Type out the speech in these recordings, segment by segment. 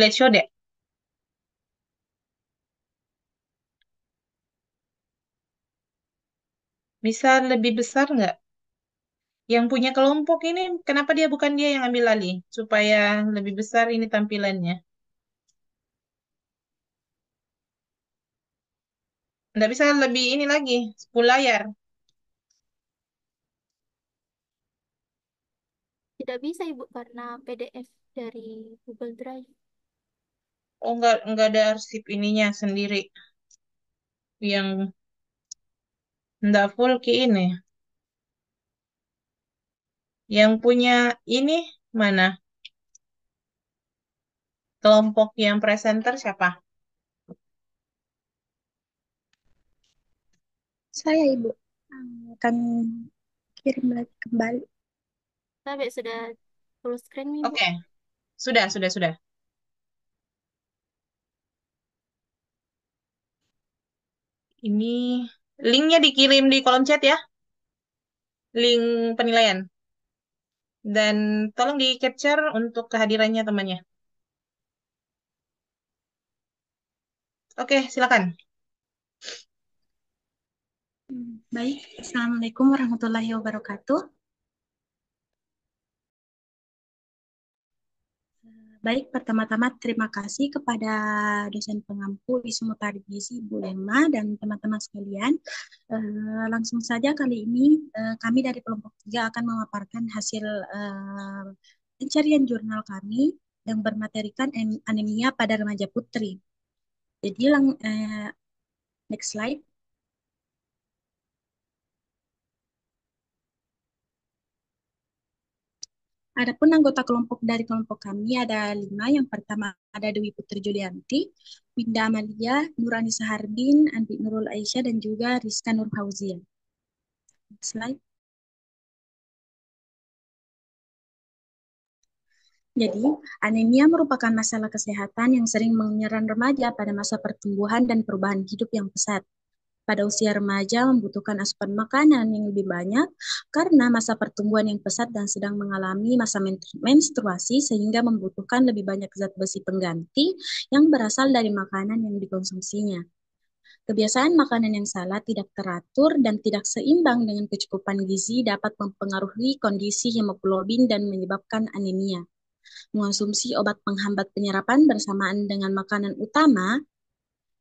Lihat show deh. Bisa lebih besar nggak? Yang punya kelompok ini, kenapa dia bukan dia yang ambil alih? Supaya lebih besar ini tampilannya. Nggak bisa lebih ini lagi, 10 layar. Tidak bisa Ibu karena PDF dari Google Drive. Oh, nggak ada arsip ininya sendiri. Yang nggak full ke ini. Yang punya ini mana? Kelompok yang presenter siapa? Saya Ibu akan kirim lagi kembali. Sampai sudah full screen Ibu. Oke, sudah. Ini linknya dikirim di kolom chat ya, link penilaian. Dan tolong di capture untuk kehadirannya temannya. Oke, silakan. Baik, Assalamualaikum warahmatullahi wabarakatuh. Baik, pertama-tama terima kasih kepada dosen pengampu Wisnu Targizi, Bu Lema, dan teman-teman sekalian. Langsung saja kali ini kami dari kelompok 3 akan memaparkan hasil pencarian jurnal kami yang bermaterikan anemia pada remaja putri. Jadi, next slide. Adapun anggota kelompok dari kelompok kami ada 5. Yang pertama ada Dewi Putri Julianti, Winda Amalia, Nurani Sahardin, Andi Nurul Aisyah, dan juga Rizka Nur Fauzia. Next slide. Jadi, anemia merupakan masalah kesehatan yang sering menyerang remaja pada masa pertumbuhan dan perubahan hidup yang pesat. Pada usia remaja membutuhkan asupan makanan yang lebih banyak karena masa pertumbuhan yang pesat dan sedang mengalami masa menstruasi sehingga membutuhkan lebih banyak zat besi pengganti yang berasal dari makanan yang dikonsumsinya. Kebiasaan makanan yang salah, tidak teratur, dan tidak seimbang dengan kecukupan gizi dapat mempengaruhi kondisi hemoglobin dan menyebabkan anemia. Mengonsumsi obat penghambat penyerapan bersamaan dengan makanan utama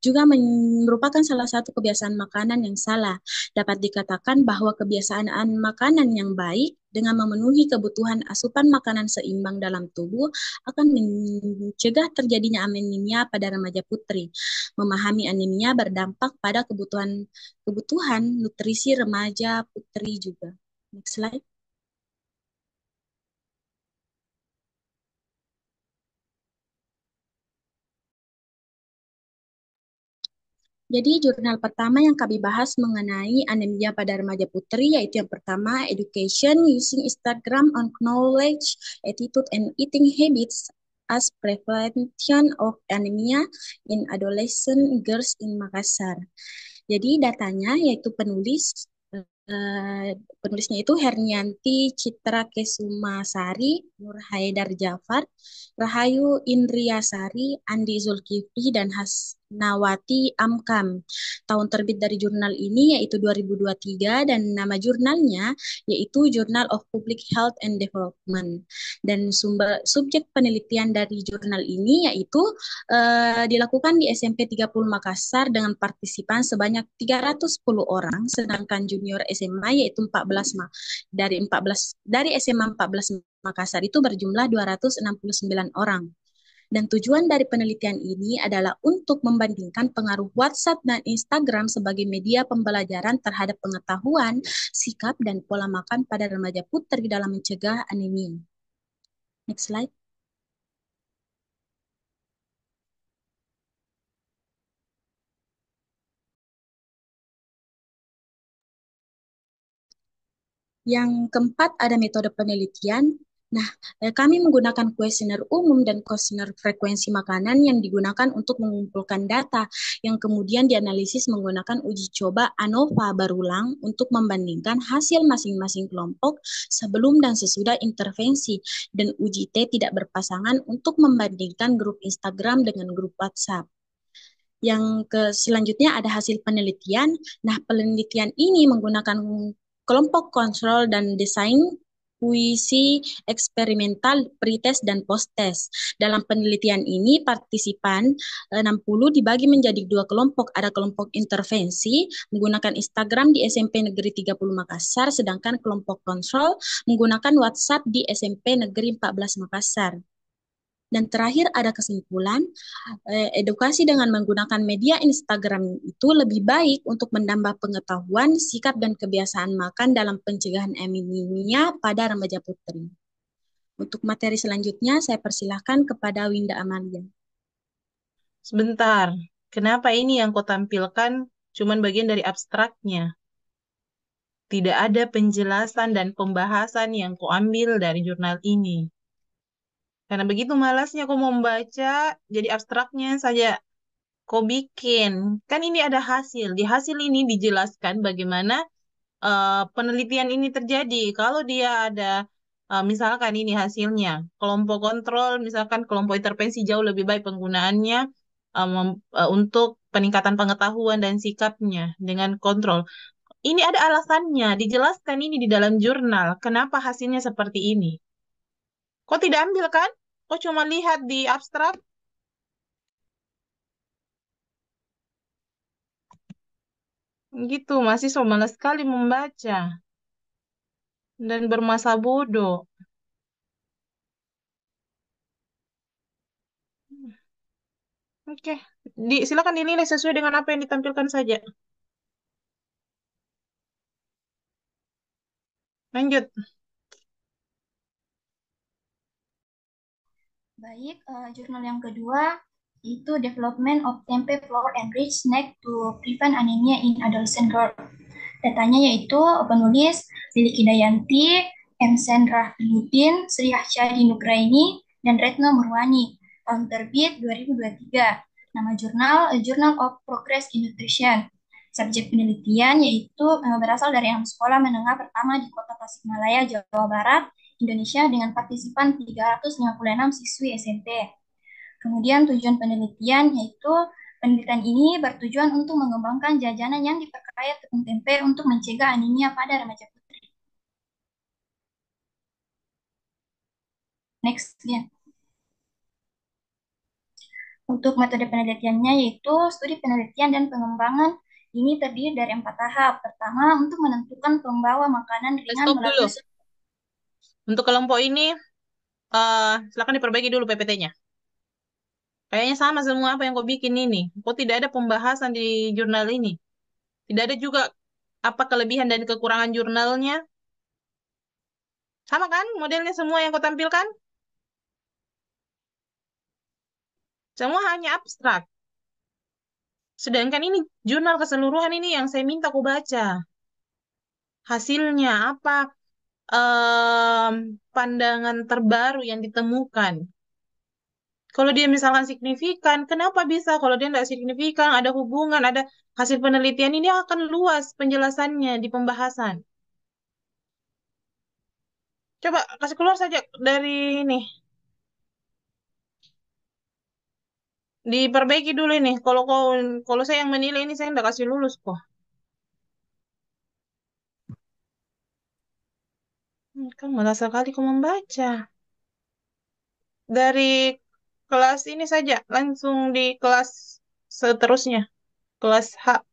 juga merupakan salah satu kebiasaan makanan yang salah. Dapat dikatakan bahwa kebiasaan makanan yang baik dengan memenuhi kebutuhan asupan makanan seimbang dalam tubuh akan mencegah terjadinya anemia pada remaja putri. Memahami anemia berdampak pada kebutuhan kebutuhan nutrisi remaja putri juga. Next slide. Jadi jurnal pertama yang kami bahas mengenai anemia pada remaja putri yaitu yang pertama Education Using Instagram on Knowledge, Attitude and Eating Habits as Prevention of Anemia in Adolescent Girls in Makassar. Jadi datanya yaitu penulisnya itu Hernianti Citra Kesumasari, Nur Haidar Jafar, Rahayu Indriasari, Andi Zulkifli, dan Hasnawati Amkam. Tahun terbit dari jurnal ini yaitu 2023 dan nama jurnalnya yaitu Journal of Public Health and Development. Dan subjek penelitian dari jurnal ini yaitu dilakukan di SMP 30 Makassar dengan partisipan sebanyak 310 orang, sedangkan junior SMA yaitu 14 dari SMA 14 Makassar itu berjumlah 269 orang. Dan tujuan dari penelitian ini adalah untuk membandingkan pengaruh WhatsApp dan Instagram sebagai media pembelajaran terhadap pengetahuan, sikap, dan pola makan pada remaja putri dalam mencegah anemia. Next slide. Yang keempat ada metode penelitian. Nah, kami menggunakan kuesioner umum dan kuesioner frekuensi makanan yang digunakan untuk mengumpulkan data yang kemudian dianalisis menggunakan uji coba ANOVA berulang untuk membandingkan hasil masing-masing kelompok sebelum dan sesudah intervensi dan uji T tidak berpasangan untuk membandingkan grup Instagram dengan grup WhatsApp. Yang selanjutnya ada hasil penelitian. Nah, penelitian ini menggunakan kelompok kontrol dan desain puisi eksperimental, pretest, dan posttest. Dalam penelitian ini, partisipan 60 dibagi menjadi dua kelompok. Ada kelompok intervensi menggunakan Instagram di SMP Negeri 30 Makassar, sedangkan kelompok kontrol menggunakan WhatsApp di SMP Negeri 14 Makassar. Dan terakhir ada kesimpulan, edukasi dengan menggunakan media Instagram itu lebih baik untuk menambah pengetahuan, sikap, dan kebiasaan makan dalam pencegahan anemia pada remaja putri. Untuk materi selanjutnya, saya persilahkan kepada Winda Amalia. Sebentar, kenapa ini yang kau tampilkan cuman bagian dari abstraknya? Tidak ada penjelasan dan pembahasan yang kau ambil dari jurnal ini. Karena begitu malasnya kau mau membaca, jadi abstraknya saja kau bikin. Kan ini ada hasil. Di hasil ini dijelaskan bagaimana penelitian ini terjadi. Kalau dia ada, misalkan ini hasilnya, kelompok kontrol, misalkan kelompok intervensi jauh lebih baik penggunaannya untuk peningkatan pengetahuan dan sikapnya dengan kontrol. Ini ada alasannya, dijelaskan ini di dalam jurnal. Kenapa hasilnya seperti ini? Kok tidak ambil kan? Kok cuma lihat di abstrak? Gitu, mahasiswa malas sekali membaca dan bermasa bodoh. Oke, silakan dinilai sesuai dengan apa yang ditampilkan saja. Lanjut. Baik, jurnal yang kedua itu Development of Tempe Flour and Rich Snack to Prevent Anemia in Adolescent Girl. Datanya yaitu penulis Lili Kidayanti, M. Sendra Filudin, Sri Ahsyadi Nugraini, dan Retno Murwani. Tahun terbit 2023. Nama jurnal Journal of Progress in Nutrition. Subjek penelitian yaitu berasal dari 6 sekolah menengah pertama di Kota Tasikmalaya, Jawa Barat, Indonesia dengan partisipan 356 siswi SMP. Kemudian tujuan penelitian yaitu penelitian ini bertujuan untuk mengembangkan jajanan yang diperkaya tepung tempe untuk mencegah anemia pada remaja putri. Next, ya. Untuk metode penelitiannya yaitu studi penelitian dan pengembangan ini terdiri dari 4 tahap. Pertama, untuk menentukan pembawa makanan ringan Stop dulu. melalui Untuk kelompok ini, silakan diperbaiki dulu PPT-nya. Kayaknya sama semua apa yang kau bikin ini. Kok tidak ada pembahasan di jurnal ini? Tidak ada juga apa kelebihan dan kekurangan jurnalnya. Sama kan modelnya semua yang kau tampilkan? Semua hanya abstrak. Sedangkan ini jurnal keseluruhan ini yang saya minta kau baca. Hasilnya apa? Pandangan terbaru yang ditemukan. Kalau dia misalkan signifikan, kenapa bisa? Kalau dia tidak signifikan, ada hubungan, ada hasil penelitian ini akan luas penjelasannya di pembahasan. Coba kasih keluar saja dari ini. Diperbaiki dulu ini. Kalau saya yang menilai ini saya tidak kasih lulus kok. Kan malah sekali kau membaca. Dari kelas ini saja, langsung di kelas seterusnya. Kelas H.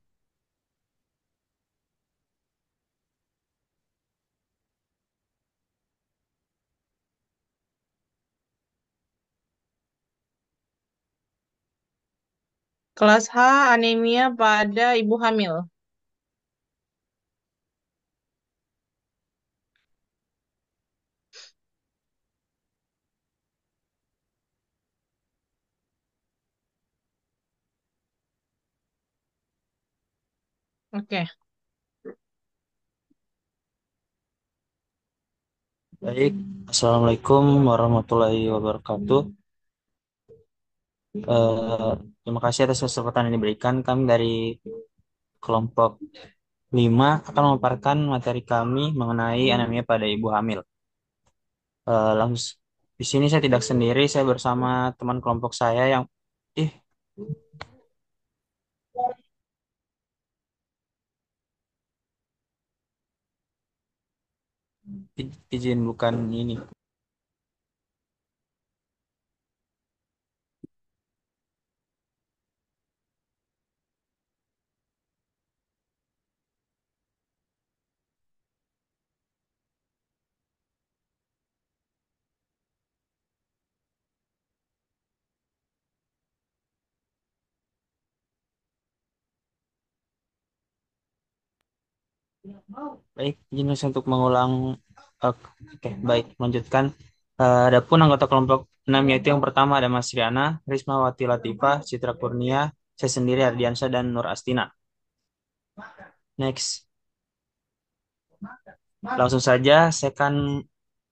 Kelas H, anemia pada ibu hamil. Oke. Baik, Assalamualaikum warahmatullahi wabarakatuh. Terima kasih atas kesempatan yang diberikan. Kami dari kelompok 5 akan memaparkan materi kami mengenai anemia pada ibu hamil. Langsung di sini saya tidak sendiri, saya bersama teman kelompok saya yang ih izin bukan ini. Baik, izin saya untuk mengulang. Oke, baik, melanjutkan. Adapun anggota kelompok 6 yaitu yang pertama ada Mas Riana, Rismawati Latifah, Citra Kurnia, saya sendiri Ardiansyah dan Nur Astina. Next, langsung saja saya akan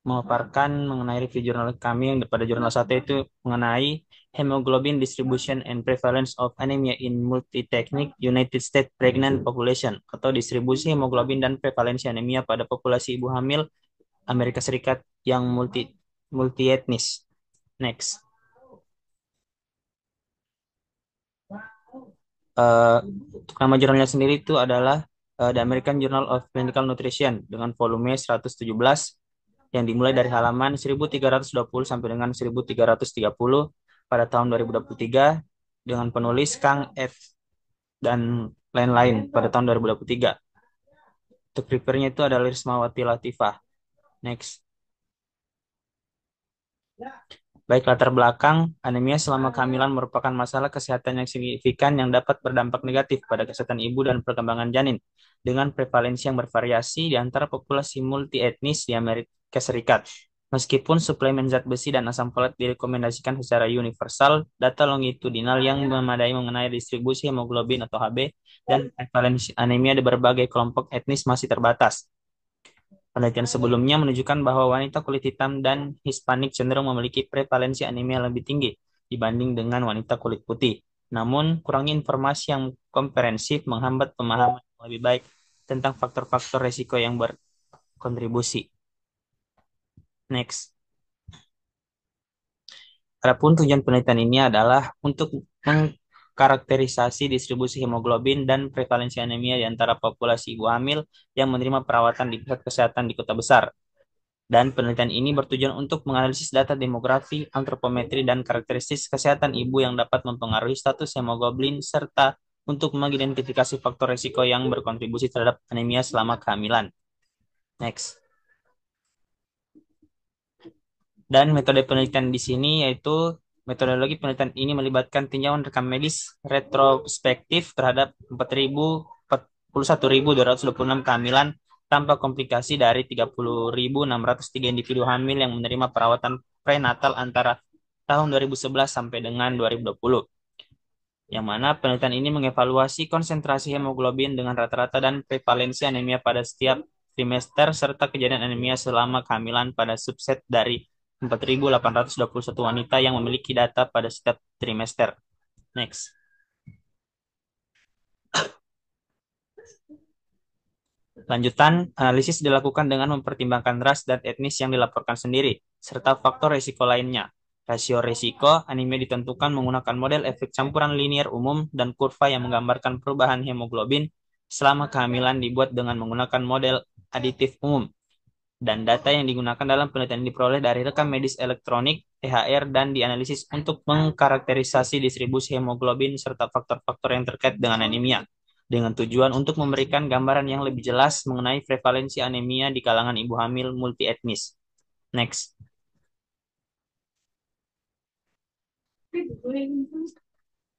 memaparkan mengenai review jurnal kami yang pada jurnal 1 itu mengenai Hemoglobin Distribution and Prevalence of Anemia in Multi-Technic United States Pregnant Population atau distribusi hemoglobin dan prevalensi anemia pada populasi ibu hamil Amerika Serikat yang multi etnis. Next. Uh, untuk nama jurnalnya sendiri itu adalah The American Journal of Clinical Nutrition dengan volume 117 yang dimulai dari halaman 1320 sampai dengan 1330 pada tahun 2023 dengan penulis Kang F dan lain-lain pada tahun 2023. Untuk prepare-nya itu adalah Rismawati Latifah. Next. Baik, latar belakang, anemia selama kehamilan merupakan masalah kesehatan yang signifikan yang dapat berdampak negatif pada kesehatan ibu dan perkembangan janin, dengan prevalensi yang bervariasi di antara populasi multietnis di Amerika Serikat. Meskipun suplemen zat besi dan asam folat direkomendasikan secara universal, data longitudinal yang memadai mengenai distribusi hemoglobin atau Hb dan prevalensi anemia di berbagai kelompok etnis masih terbatas. Penelitian sebelumnya menunjukkan bahwa wanita kulit hitam dan Hispanik cenderung memiliki prevalensi anemia lebih tinggi dibanding dengan wanita kulit putih. Namun, kurangnya informasi yang komprehensif menghambat pemahaman yang lebih baik tentang faktor-faktor risiko yang berkontribusi. Next. Adapun tujuan penelitian ini adalah untuk mengkarakterisasi distribusi hemoglobin dan prevalensi anemia di antara populasi ibu hamil yang menerima perawatan di pusat kesehatan di kota besar. Dan penelitian ini bertujuan untuk menganalisis data demografi, antropometri, dan karakteristik kesehatan ibu yang dapat mempengaruhi status hemoglobin serta untuk mengidentifikasi faktor risiko yang berkontribusi terhadap anemia selama kehamilan. Next. Dan metode penelitian di sini yaitu metodologi penelitian ini melibatkan tinjauan rekam medis retrospektif terhadap 41.226 kehamilan tanpa komplikasi dari 30.603 individu hamil yang menerima perawatan prenatal antara tahun 2011 sampai dengan 2020. Yang mana penelitian ini mengevaluasi konsentrasi hemoglobin dengan rata-rata dan prevalensi anemia pada setiap trimester serta kejadian anemia selama kehamilan pada subset dari 4.821 wanita yang memiliki data pada setiap trimester. Next. Lanjutan, analisis dilakukan dengan mempertimbangkan ras dan etnis yang dilaporkan sendiri, serta faktor risiko lainnya. Rasio risiko anemia ditentukan menggunakan model efek campuran linier umum dan kurva yang menggambarkan perubahan hemoglobin selama kehamilan dibuat dengan menggunakan model aditif umum. Dan data yang digunakan dalam penelitian diperoleh dari rekam medis elektronik, THR, dan dianalisis untuk mengkarakterisasi distribusi hemoglobin serta faktor-faktor yang terkait dengan anemia, dengan tujuan untuk memberikan gambaran yang lebih jelas mengenai prevalensi anemia di kalangan ibu hamil multietnis. Next.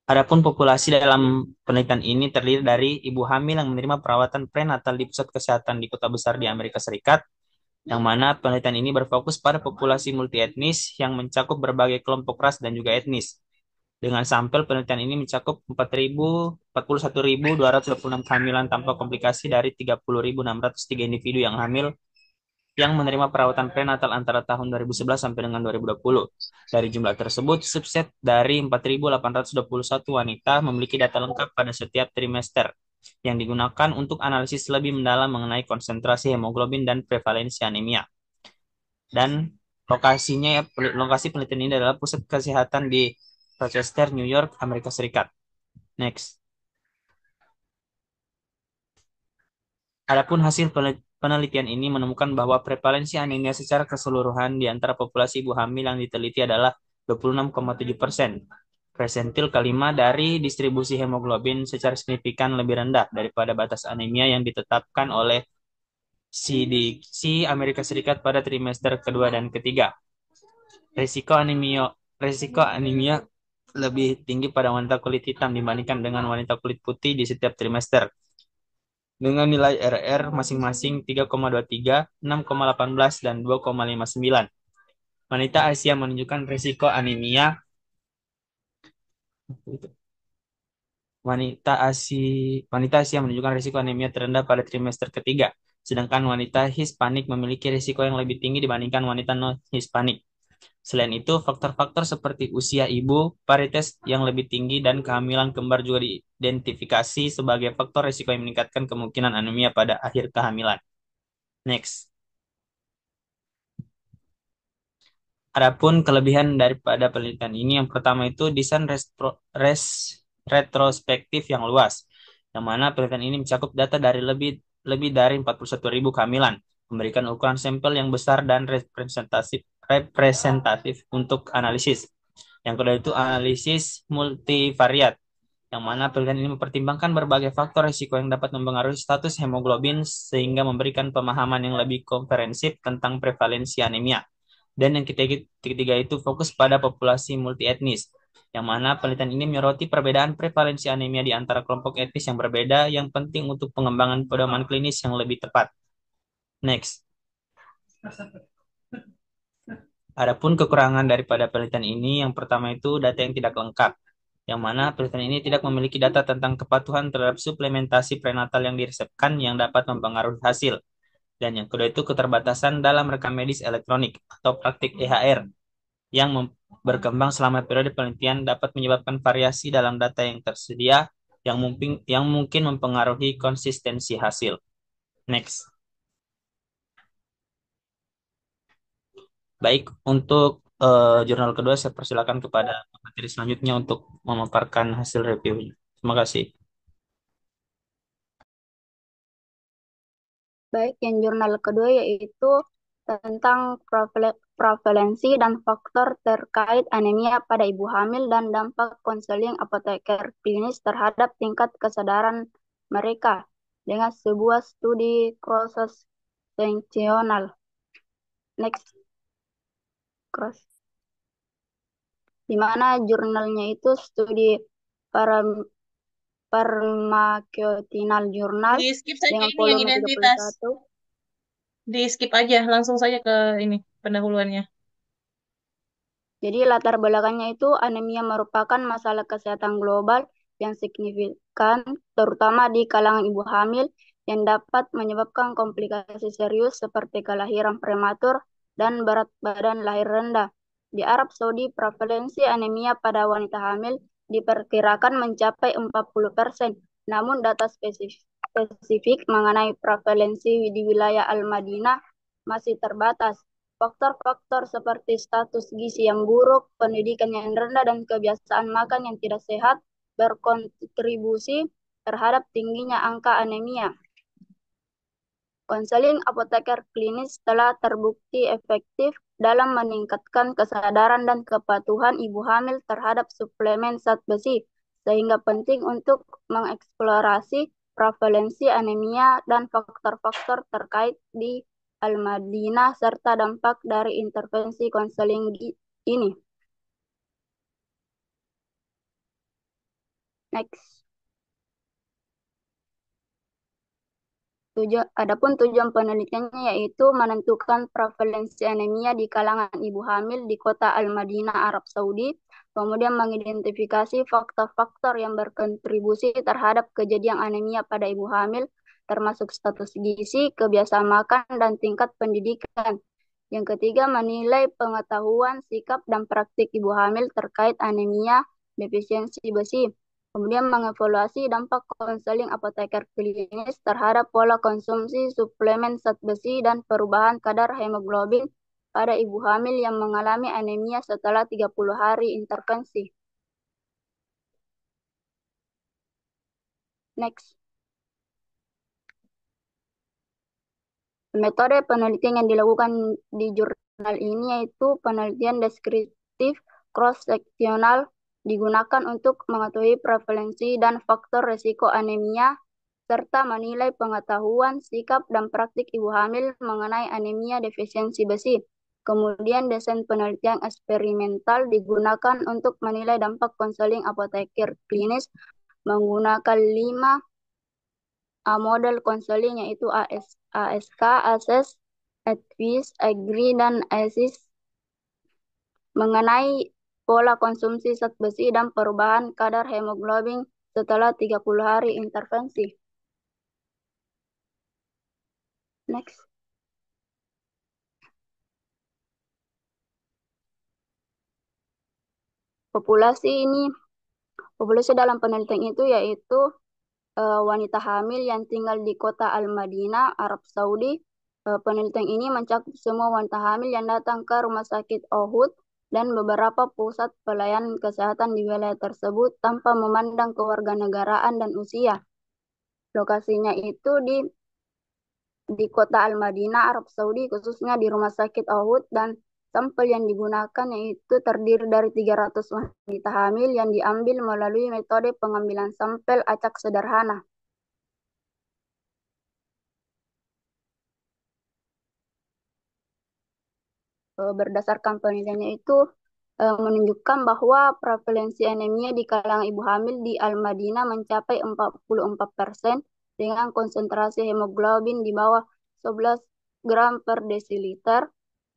Adapun populasi dalam penelitian ini terdiri dari ibu hamil yang menerima perawatan prenatal di pusat kesehatan di kota besar di Amerika Serikat, yang mana penelitian ini berfokus pada populasi multietnis yang mencakup berbagai kelompok ras dan juga etnis. Dengan sampel penelitian ini mencakup 41.226 kehamilan tanpa komplikasi dari 30.603 individu yang hamil yang menerima perawatan prenatal antara tahun 2011 sampai dengan 2020. Dari jumlah tersebut, subset dari 4.821 wanita memiliki data lengkap pada setiap trimester yang digunakan untuk analisis lebih mendalam mengenai konsentrasi hemoglobin dan prevalensi anemia. Dan lokasi penelitian ini adalah pusat kesehatan di Rochester, New York, Amerika Serikat. Next. Adapun hasil penelitian ini menemukan bahwa prevalensi anemia secara keseluruhan di antara populasi ibu hamil yang diteliti adalah 26,7%. Presentil kelima dari distribusi hemoglobin secara signifikan lebih rendah daripada batas anemia yang ditetapkan oleh CDC Amerika Serikat pada trimester kedua dan ketiga. Risiko anemia lebih tinggi pada wanita kulit hitam dibandingkan dengan wanita kulit putih di setiap trimester, dengan nilai RR masing-masing 3,23, 6,18, dan 2,59. Wanita Asia menunjukkan risiko anemia wanita Asia menunjukkan risiko anemia terendah pada trimester ketiga, sedangkan wanita Hispanik memiliki risiko yang lebih tinggi dibandingkan wanita non-Hispanik. Selain itu, faktor-faktor seperti usia ibu, paritas yang lebih tinggi, dan kehamilan kembar juga diidentifikasi sebagai faktor risiko yang meningkatkan kemungkinan anemia pada akhir kehamilan. Next. Adapun kelebihan daripada penelitian ini, yang pertama itu desain retrospektif yang luas, yang mana penelitian ini mencakup data dari lebih dari 41.000 kehamilan, memberikan ukuran sampel yang besar dan representatif untuk analisis. Yang kedua itu analisis multivariat, yang mana penelitian ini mempertimbangkan berbagai faktor risiko yang dapat mempengaruhi status hemoglobin sehingga memberikan pemahaman yang lebih komprehensif tentang prevalensi anemia. Dan yang ketiga itu fokus pada populasi multietnis, yang mana penelitian ini menyoroti perbedaan prevalensi anemia di antara kelompok etnis yang berbeda yang penting untuk pengembangan pedoman klinis yang lebih tepat. Next. Adapun kekurangan daripada penelitian ini, yang pertama itu data yang tidak lengkap, yang mana penelitian ini tidak memiliki data tentang kepatuhan terhadap suplementasi prenatal yang diresepkan yang dapat mempengaruhi hasil. Dan yang kedua itu keterbatasan dalam rekam medis elektronik atau praktik EHR yang berkembang selama periode penelitian dapat menyebabkan variasi dalam data yang tersedia yang mungkin mempengaruhi konsistensi hasil. Next. Baik, untuk jurnal kedua saya persilakan kepada materi selanjutnya untuk memaparkan hasil reviewnya. Terima kasih. Baik, yang jurnal kedua yaitu tentang prevalensi dan faktor terkait anemia pada ibu hamil dan dampak konseling apoteker klinis terhadap tingkat kesadaran mereka dengan sebuah studi cross-seksional. Next. Cross. Di mana jurnalnya itu studi Pharmacokinal Journal Di skip saja dengan ini yang volume identitas. 31. Di skip aja, langsung saja ke ini pendahuluannya. Jadi latar belakangnya itu anemia merupakan masalah kesehatan global yang signifikan, terutama di kalangan ibu hamil, yang dapat menyebabkan komplikasi serius seperti kelahiran prematur dan berat badan lahir rendah. Di Arab Saudi, prevalensi anemia pada wanita hamil diperkirakan mencapai 40%, namun data spesifik mengenai prevalensi di wilayah Al-Madinah masih terbatas. Faktor-faktor seperti status gizi yang buruk, pendidikan yang rendah, dan kebiasaan makan yang tidak sehat berkontribusi terhadap tingginya angka anemia. Konseling apoteker klinis telah terbukti efektif dalam meningkatkan kesadaran dan kepatuhan ibu hamil terhadap suplemen zat besi, sehingga penting untuk mengeksplorasi prevalensi anemia dan faktor-faktor terkait di Al-Madinah serta dampak dari intervensi konseling ini. Next. Adapun tujuan penelitiannya yaitu menentukan prevalensi anemia di kalangan ibu hamil di kota Al-Madinah, Arab Saudi, kemudian mengidentifikasi faktor-faktor yang berkontribusi terhadap kejadian anemia pada ibu hamil, termasuk status gizi, kebiasaan makan, dan tingkat pendidikan. Yang ketiga, menilai pengetahuan, sikap, dan praktik ibu hamil terkait anemia defisiensi besi. Kemudian mengevaluasi dampak konseling apoteker klinis terhadap pola konsumsi suplemen zat besi dan perubahan kadar hemoglobin pada ibu hamil yang mengalami anemia setelah 30 hari intervensi. Next. Metode penelitian yang dilakukan di jurnal ini yaitu penelitian deskriptif cross-seksional digunakan untuk mengetahui prevalensi dan faktor resiko anemia serta menilai pengetahuan, sikap, dan praktik ibu hamil mengenai anemia defisiensi besi. Kemudian desain penelitian eksperimental digunakan untuk menilai dampak konseling apoteker klinis menggunakan 5 model konseling yaitu ASK, Assess, Advise, Agree, dan Assist mengenai pola konsumsi zat besi dan perubahan kadar hemoglobin setelah 30 hari intervensi. Next. Populasi dalam penelitian itu yaitu wanita hamil yang tinggal di kota Al-Madinah, Arab Saudi. Penelitian ini mencakup semua wanita hamil yang datang ke rumah sakit Ohud dan beberapa pusat pelayanan kesehatan di wilayah tersebut tanpa memandang kewarganegaraan dan usia. Lokasinya itu di kota Al-Madinah, Arab Saudi, khususnya di rumah sakit Ohud, dan sampel yang digunakan yaitu terdiri dari 300 wanita hamil yang diambil melalui metode pengambilan sampel acak sederhana. Berdasarkan penelitiannya itu menunjukkan bahwa prevalensi anemia di kalangan ibu hamil di Al-Madinah mencapai 44% dengan konsentrasi hemoglobin di bawah 11 gram per desiliter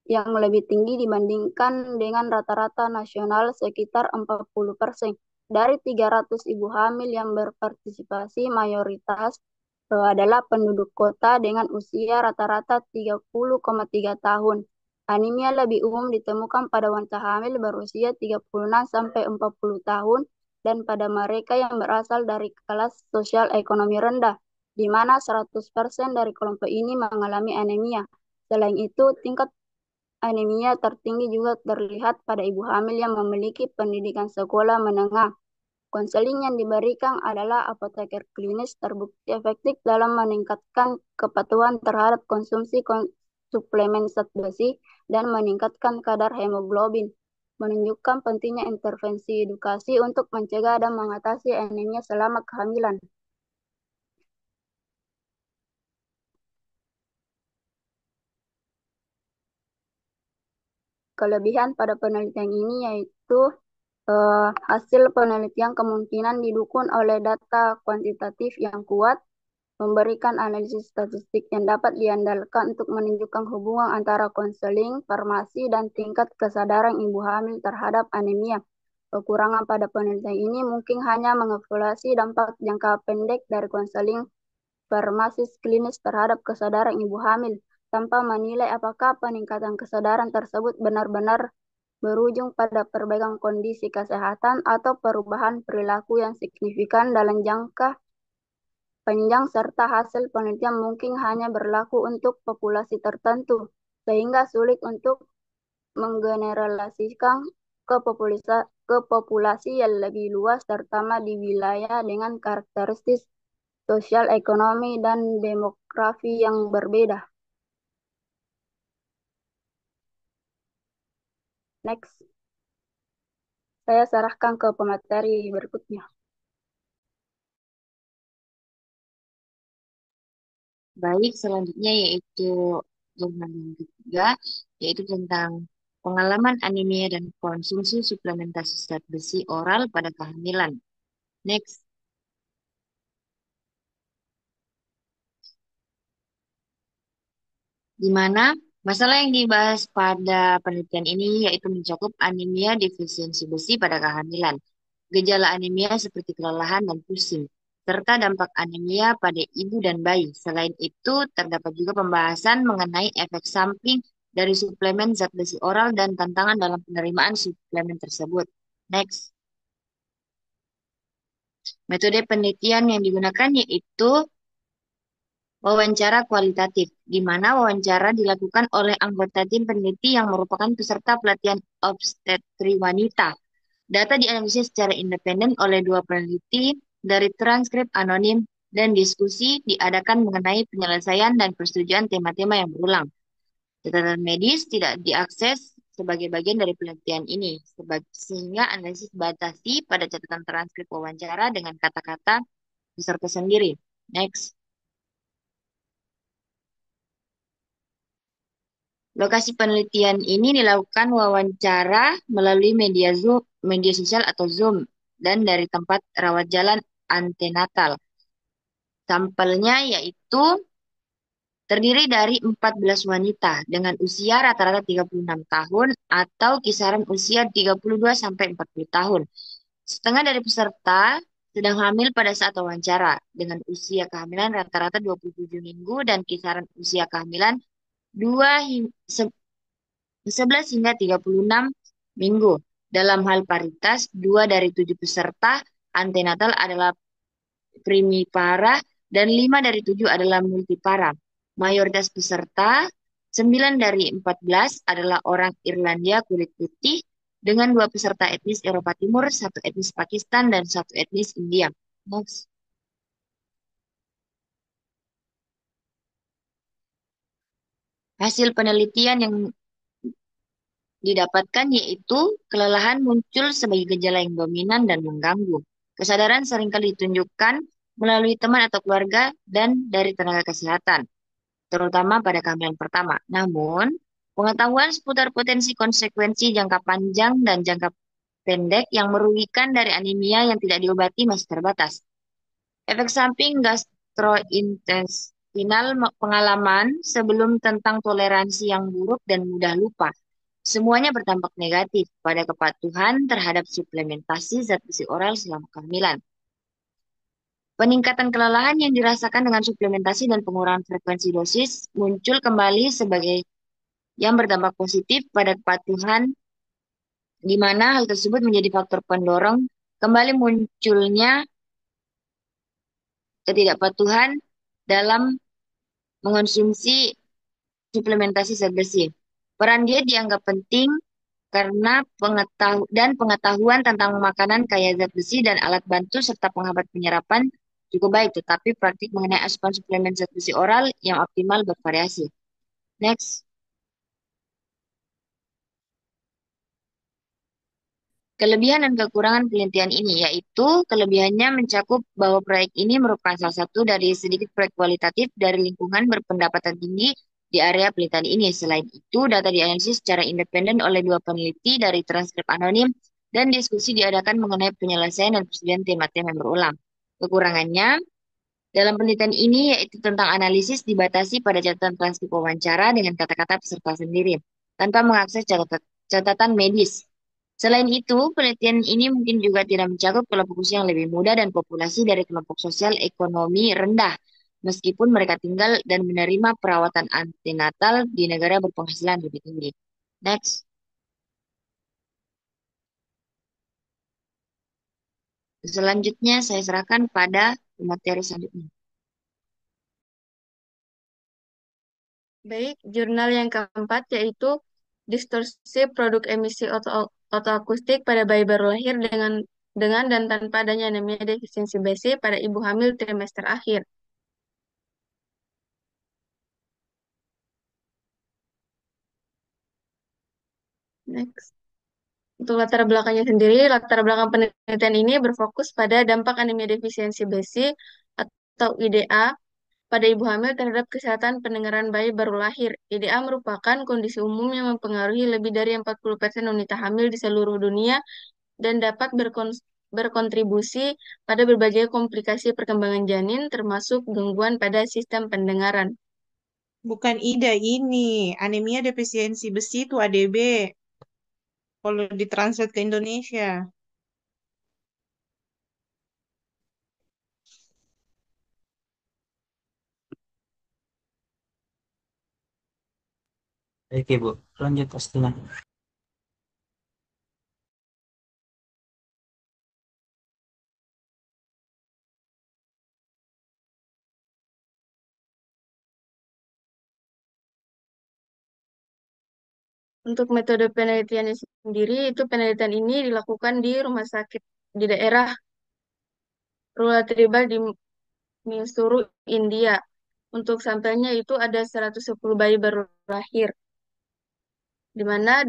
yang lebih tinggi dibandingkan dengan rata-rata nasional sekitar 40%. Dari 300 ibu hamil yang berpartisipasi, mayoritas adalah penduduk kota dengan usia rata-rata 30,3 tahun. Anemia lebih umum ditemukan pada wanita hamil berusia 36-40 tahun dan pada mereka yang berasal dari kelas sosial ekonomi rendah, di mana 100% dari kelompok ini mengalami anemia. Selain itu, tingkat anemia tertinggi juga terlihat pada ibu hamil yang memiliki pendidikan sekolah menengah. Konseling yang diberikan adalah apoteker klinis terbukti efektif dalam meningkatkan kepatuhan terhadap konsumsi suplemen zat besi dan meningkatkan kadar hemoglobin, menunjukkan pentingnya intervensi edukasi untuk mencegah dan mengatasi anemia selama kehamilan. Kelebihan pada penelitian ini yaitu hasil penelitian kemungkinan didukung oleh data kuantitatif yang kuat, memberikan analisis statistik yang dapat diandalkan untuk menunjukkan hubungan antara konseling, farmasi, dan tingkat kesadaran ibu hamil terhadap anemia. Kekurangan pada penelitian ini mungkin hanya mengevaluasi dampak jangka pendek dari konseling farmasis klinis terhadap kesadaran ibu hamil, tanpa menilai apakah peningkatan kesadaran tersebut benar-benar berujung pada perbaikan kondisi kesehatan atau perubahan perilaku yang signifikan dalam jangka panjang serta hasil penelitian mungkin hanya berlaku untuk populasi tertentu, sehingga sulit untuk menggeneralisasikan ke populasi yang lebih luas, terutama di wilayah dengan karakteristik sosial, ekonomi, dan demografi yang berbeda. Next, saya serahkan ke pemateri berikutnya. Baik, selanjutnya yaitu jurnal yang ketiga, yaitu tentang pengalaman anemia dan konsumsi suplementasi zat besi oral pada kehamilan. Next, di mana masalah yang dibahas pada penelitian ini yaitu mencakup anemia defisiensi besi pada kehamilan. Gejala anemia seperti kelelahan dan pusing, serta dampak anemia pada ibu dan bayi. Selain itu, terdapat juga pembahasan mengenai efek samping dari suplemen zat besi oral dan tantangan dalam penerimaan suplemen tersebut. Next. Metode penelitian yang digunakan yaitu wawancara kualitatif, di mana wawancara dilakukan oleh anggota tim peneliti yang merupakan peserta pelatihan obstetri wanita. Data dianalisis secara independen oleh dua peneliti dari transkrip anonim dan diskusi diadakan mengenai penyelesaian dan persetujuan tema-tema yang berulang. Catatan medis tidak diakses sebagai bagian dari penelitian ini, sehingga analisis batasi pada catatan transkrip wawancara dengan kata-kata peserta sendiri. Next. Lokasi penelitian ini dilakukan wawancara melalui media Zoom, media sosial atau Zoom, dan dari tempat rawat jalan antenatal. Sampelnya yaitu terdiri dari 14 wanita dengan usia rata-rata 36 tahun atau kisaran usia 32 sampai 40 tahun. Setengah dari peserta sedang hamil pada saat wawancara dengan usia kehamilan rata-rata 27 minggu dan kisaran usia kehamilan 11 hingga 36 minggu. Dalam hal paritas, 2 dari 7 peserta antenatal adalah primipara dan 5 dari 7 adalah multipara. Mayoritas peserta, 9 dari 14 adalah orang Irlandia kulit putih dengan 2 peserta etnis Eropa Timur, 1 etnis Pakistan, dan 1 etnis India. Next. Hasil penelitian yang didapatkan yaitu kelelahan muncul sebagai gejala yang dominan dan mengganggu. Kesadaran seringkali ditunjukkan melalui teman atau keluarga dan dari tenaga kesehatan, terutama pada kehamilan pertama. Namun, pengetahuan seputar potensi konsekuensi jangka panjang dan jangka pendek yang merugikan dari anemia yang tidak diobati masih terbatas. Efek samping gastrointestinal pengalaman sebelum tentang toleransi yang buruk dan mudah lupa. Semuanya berdampak negatif pada kepatuhan terhadap suplementasi zat besi oral selama kehamilan. Peningkatan kelelahan yang dirasakan dengan suplementasi dan pengurangan frekuensi dosis muncul kembali sebagai yang berdampak positif pada kepatuhan, di mana hal tersebut menjadi faktor pendorong kembali munculnya ketidakpatuhan dalam mengonsumsi suplementasi zat besi. Peran dia dianggap penting karena pengetahuan tentang makanan kaya zat besi dan alat bantu serta penghambat penyerapan cukup baik, tetapi praktik mengenai asupan suplemen zat besi oral yang optimal bervariasi. Next. Kelebihan dan kekurangan penelitian ini, yaitu kelebihannya mencakup bahwa proyek ini merupakan salah satu dari sedikit proyek kualitatif dari lingkungan berpendapatan tinggi di area penelitian ini. Selain itu, data dianalisis secara independen oleh dua peneliti dari transkrip anonim dan diskusi diadakan mengenai penyelesaian dan persetujuan tema-tema yang berulang. Kekurangannya, dalam penelitian ini yaitu tentang analisis dibatasi pada catatan transkrip wawancara dengan kata-kata peserta sendiri, tanpa mengakses catatan medis. Selain itu, penelitian ini mungkin juga tidak mencakup kelompok usia yang lebih muda dan populasi dari kelompok sosial ekonomi rendah, meskipun mereka tinggal dan menerima perawatan antenatal di negara berpenghasilan lebih tinggi. Next. Selanjutnya, saya serahkan pada materi selanjutnya. Baik, jurnal yang keempat yaitu distorsi produk emisi otoakustik pada bayi baru lahir dengan dan tanpa adanya anemia defisiensi besi pada ibu hamil trimester akhir. Next. Untuk latar belakangnya sendiri, latar belakang penelitian ini berfokus pada dampak anemia defisiensi besi atau IDA pada ibu hamil terhadap kesehatan pendengaran bayi baru lahir. IDA merupakan kondisi umum yang mempengaruhi lebih dari 40% wanita hamil di seluruh dunia dan dapat berkontribusi pada berbagai komplikasi perkembangan janin, termasuk gangguan pada sistem pendengaran. Bukan IDA ini. Anemia defisiensi besi itu ADB. Kalau ditranslate ke Indonesia. Baik, Ibu. Lanjut pastinya. Untuk metode penelitiannya sendiri, itu penelitian ini dilakukan di rumah sakit di daerah rural tribal di Mysuru, India. Untuk sampelnya itu ada 110 bayi baru lahir, di mana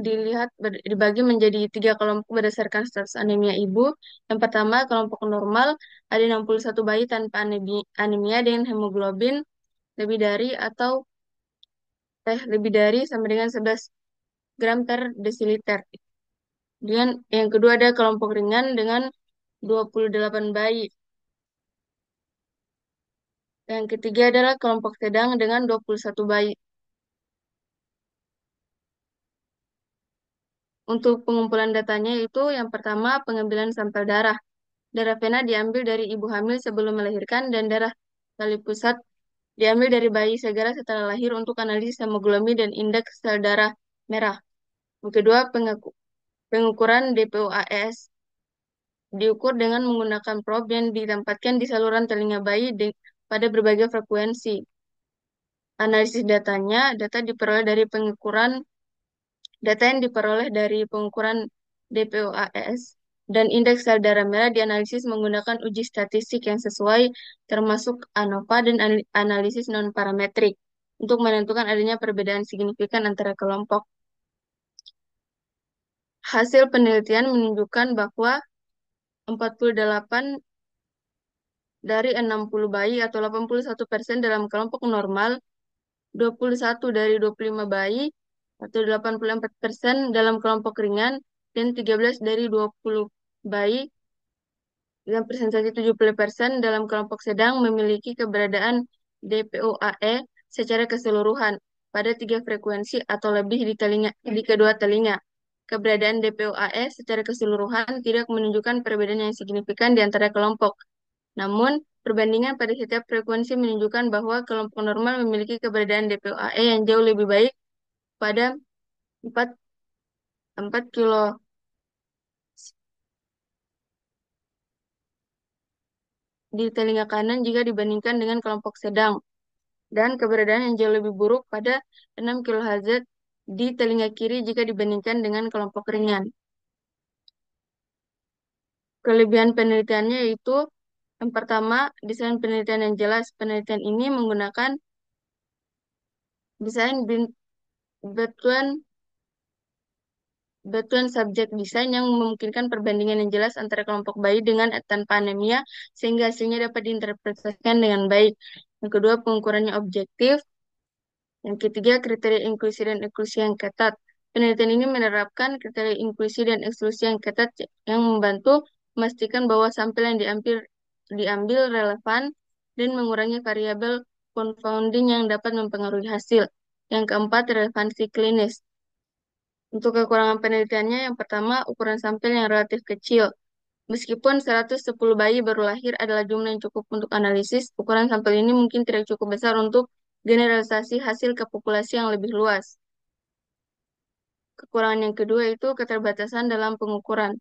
dibagi menjadi 3 kelompok berdasarkan status anemia ibu. Yang pertama, kelompok normal, ada 61 bayi tanpa anemia dengan hemoglobin lebih dari atau lebih dari sama dengan 11 gram per desiliter. Kemudian yang kedua ada kelompok ringan dengan 28 bayi. Yang ketiga adalah kelompok sedang dengan 21 bayi. Untuk pengumpulan datanya itu yang pertama pengambilan sampel darah. Darah vena diambil dari ibu hamil sebelum melahirkan dan darah tali pusat diambil dari bayi segera setelah lahir untuk analisis hemoglobin dan indeks sel darah merah. Yang kedua, pengukuran DPOAS diukur dengan menggunakan probe yang ditempatkan di saluran telinga bayi pada berbagai frekuensi. Analisis data yang diperoleh dari pengukuran DPOAS dan indeks sel darah merah dianalisis menggunakan uji statistik yang sesuai, termasuk ANOVA dan analisis non-parametrik, untuk menentukan adanya perbedaan signifikan antara kelompok. Hasil penelitian menunjukkan bahwa 48 dari 60 bayi atau 81% dalam kelompok normal, 21 dari 25 bayi atau 84% dalam kelompok ringan, dan 13 dari 20 bayi dengan presentasi 70% dalam kelompok sedang memiliki keberadaan DPOAE secara keseluruhan pada 3 frekuensi atau lebih di kedua telinga. Keberadaan DPOAE secara keseluruhan tidak menunjukkan perbedaan yang signifikan di antara kelompok. Namun, perbandingan pada setiap frekuensi menunjukkan bahwa kelompok normal memiliki keberadaan DPOAE yang jauh lebih baik pada 4 kilo di telinga kanan jika dibandingkan dengan kelompok sedang, dan keberadaan yang jauh lebih buruk pada 6 kHz di telinga kiri jika dibandingkan dengan kelompok ringan. Kelebihan penelitiannya yaitu yang pertama, desain penelitian yang jelas. Penelitian ini menggunakan desain Batuan subjek desain yang memungkinkan perbandingan yang jelas antara kelompok bayi dengan tanpa anemia, sehingga hasilnya dapat diinterpretasikan dengan baik. Yang kedua, pengukurannya objektif. Yang ketiga, kriteria inklusi dan eksklusi yang ketat. Penelitian ini menerapkan kriteria inklusi dan eksklusi yang ketat yang membantu memastikan bahwa sampel yang diambil relevan dan mengurangi variabel confounding yang dapat mempengaruhi hasil. Yang keempat, relevansi klinis. Untuk kekurangan penelitiannya, yang pertama, ukuran sampel yang relatif kecil. Meskipun 110 bayi baru lahir adalah jumlah yang cukup untuk analisis, ukuran sampel ini mungkin tidak cukup besar untuk generalisasi hasil ke populasi yang lebih luas. Kekurangan yang kedua itu keterbatasan dalam pengukuran.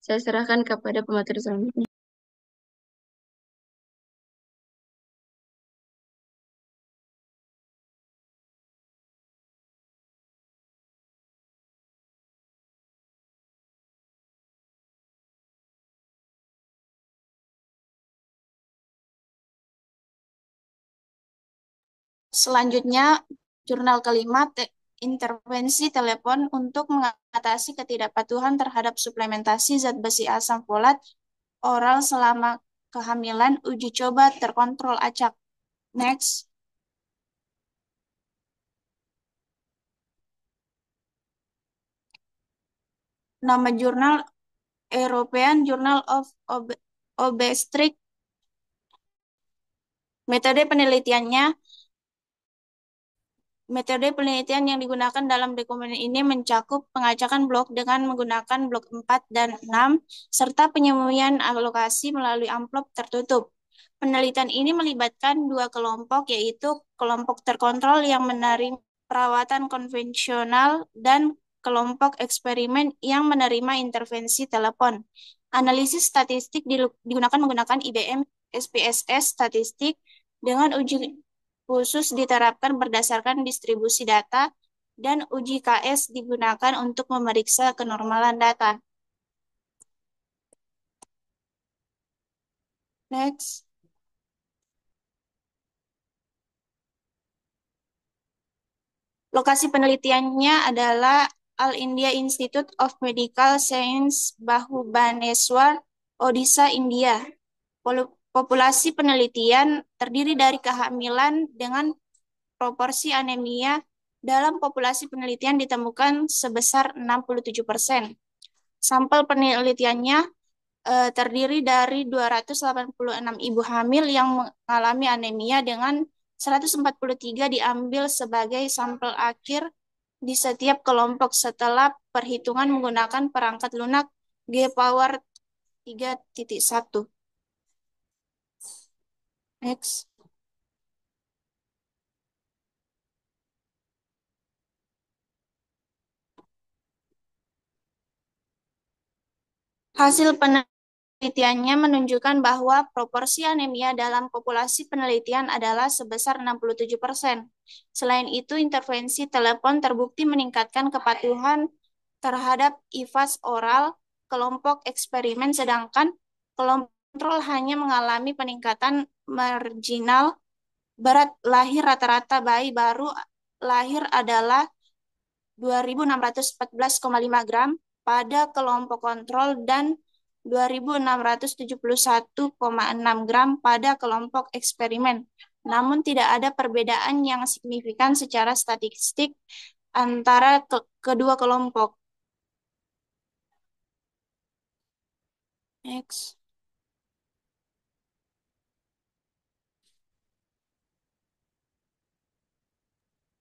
Saya serahkan kepada pemateri selanjutnya. Selanjutnya, jurnal kelima, intervensi telepon untuk mengatasi ketidakpatuhan terhadap suplementasi zat besi asam folat oral selama kehamilan, uji coba terkontrol acak. Next. Nama jurnal European Journal of Obstetrics. Metode penelitian yang digunakan dalam dokumen ini mencakup pengacakan blok dengan menggunakan blok 4 dan 6, serta penyembunyian alokasi melalui amplop tertutup. Penelitian ini melibatkan 2 kelompok, yaitu kelompok terkontrol yang menerima perawatan konvensional, dan kelompok eksperimen yang menerima intervensi telepon. Analisis statistik digunakan menggunakan IBM SPSS statistik dengan uji khusus diterapkan berdasarkan distribusi data dan uji KS digunakan untuk memeriksa kenormalan data. Next. Lokasi penelitiannya adalah All India Institute of Medical Science Bhubaneswar, Odisha, India. Populasi penelitian terdiri dari kehamilan dengan proporsi anemia dalam populasi penelitian ditemukan sebesar 67%. Sampel penelitiannya terdiri dari 286 ibu hamil yang mengalami anemia dengan 143 diambil sebagai sampel akhir di setiap kelompok setelah perhitungan menggunakan perangkat lunak G-Power 3.1. Next. Hasil penelitiannya menunjukkan bahwa proporsi anemia dalam populasi penelitian adalah sebesar 67%. Selain itu, intervensi telepon terbukti meningkatkan kepatuhan terhadap IVAS oral kelompok eksperimen, sedangkan kelompok kontrol hanya mengalami peningkatan marginal. Berat lahir rata-rata bayi baru lahir adalah 2.614,5 gram pada kelompok kontrol dan 2.671,6 gram pada kelompok eksperimen. Namun tidak ada perbedaan yang signifikan secara statistik antara kedua kelompok. Next.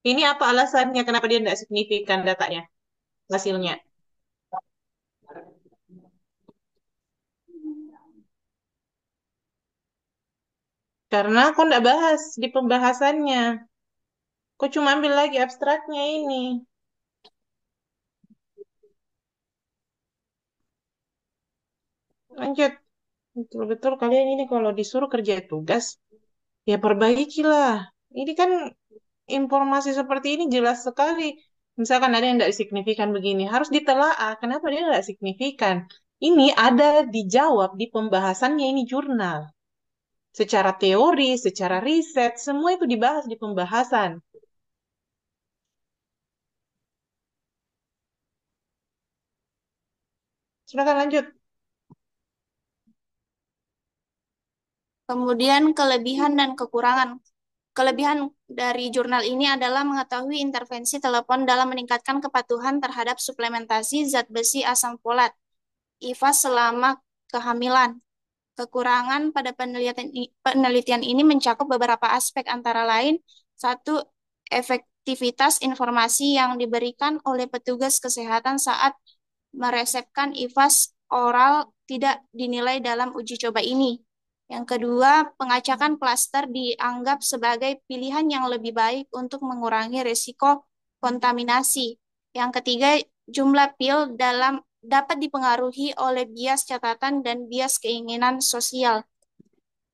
Ini apa alasannya kenapa dia tidak signifikan datanya, hasilnya? Karena aku nggak bahas di pembahasannya. Aku cuma ambil lagi abstraknya ini. Lanjut. Betul-betul kalian ini kalau disuruh kerja tugas, ya perbaikilah. Ini kan informasi seperti ini jelas sekali. Misalkan ada yang tidak signifikan begini, harus ditelaah. Kenapa dia tidak signifikan? Ini ada dijawab di pembahasannya ini jurnal. Secara teori, secara riset, semua itu dibahas di pembahasan. Silakan lanjut. Kemudian kelebihan dan kekurangan. Kelebihan dari jurnal ini adalah mengetahui intervensi telepon dalam meningkatkan kepatuhan terhadap suplementasi zat besi asam folat IVA selama kehamilan. Kekurangan pada penelitian ini mencakup beberapa aspek antara lain, satu, efektivitas informasi yang diberikan oleh petugas kesehatan saat meresepkan IVAS oral tidak dinilai dalam uji coba ini. Yang kedua, pengacakan klaster dianggap sebagai pilihan yang lebih baik untuk mengurangi risiko kontaminasi. Yang ketiga, jumlah pil dapat dipengaruhi oleh bias catatan dan bias keinginan sosial.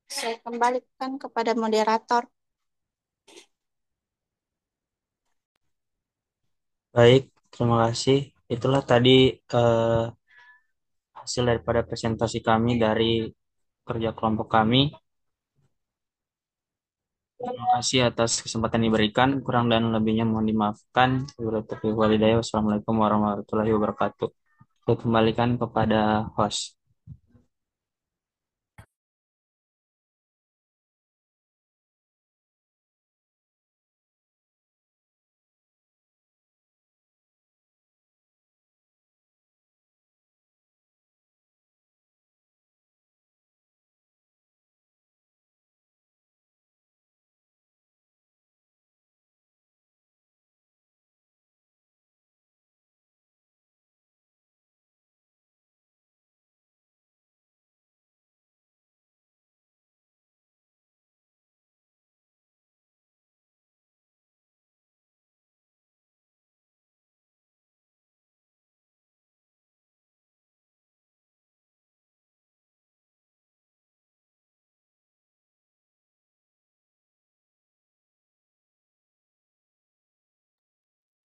Saya kembalikan kepada moderator. Baik, terima kasih. Itulah tadi hasil daripada presentasi kami dari kerja kelompok kami. Terima kasih atas kesempatan diberikan. Kurang dan lebihnya mohon dimaafkan. Wassalamualaikum warahmatullahi wabarakatuh. Saya kembalikan kepada host.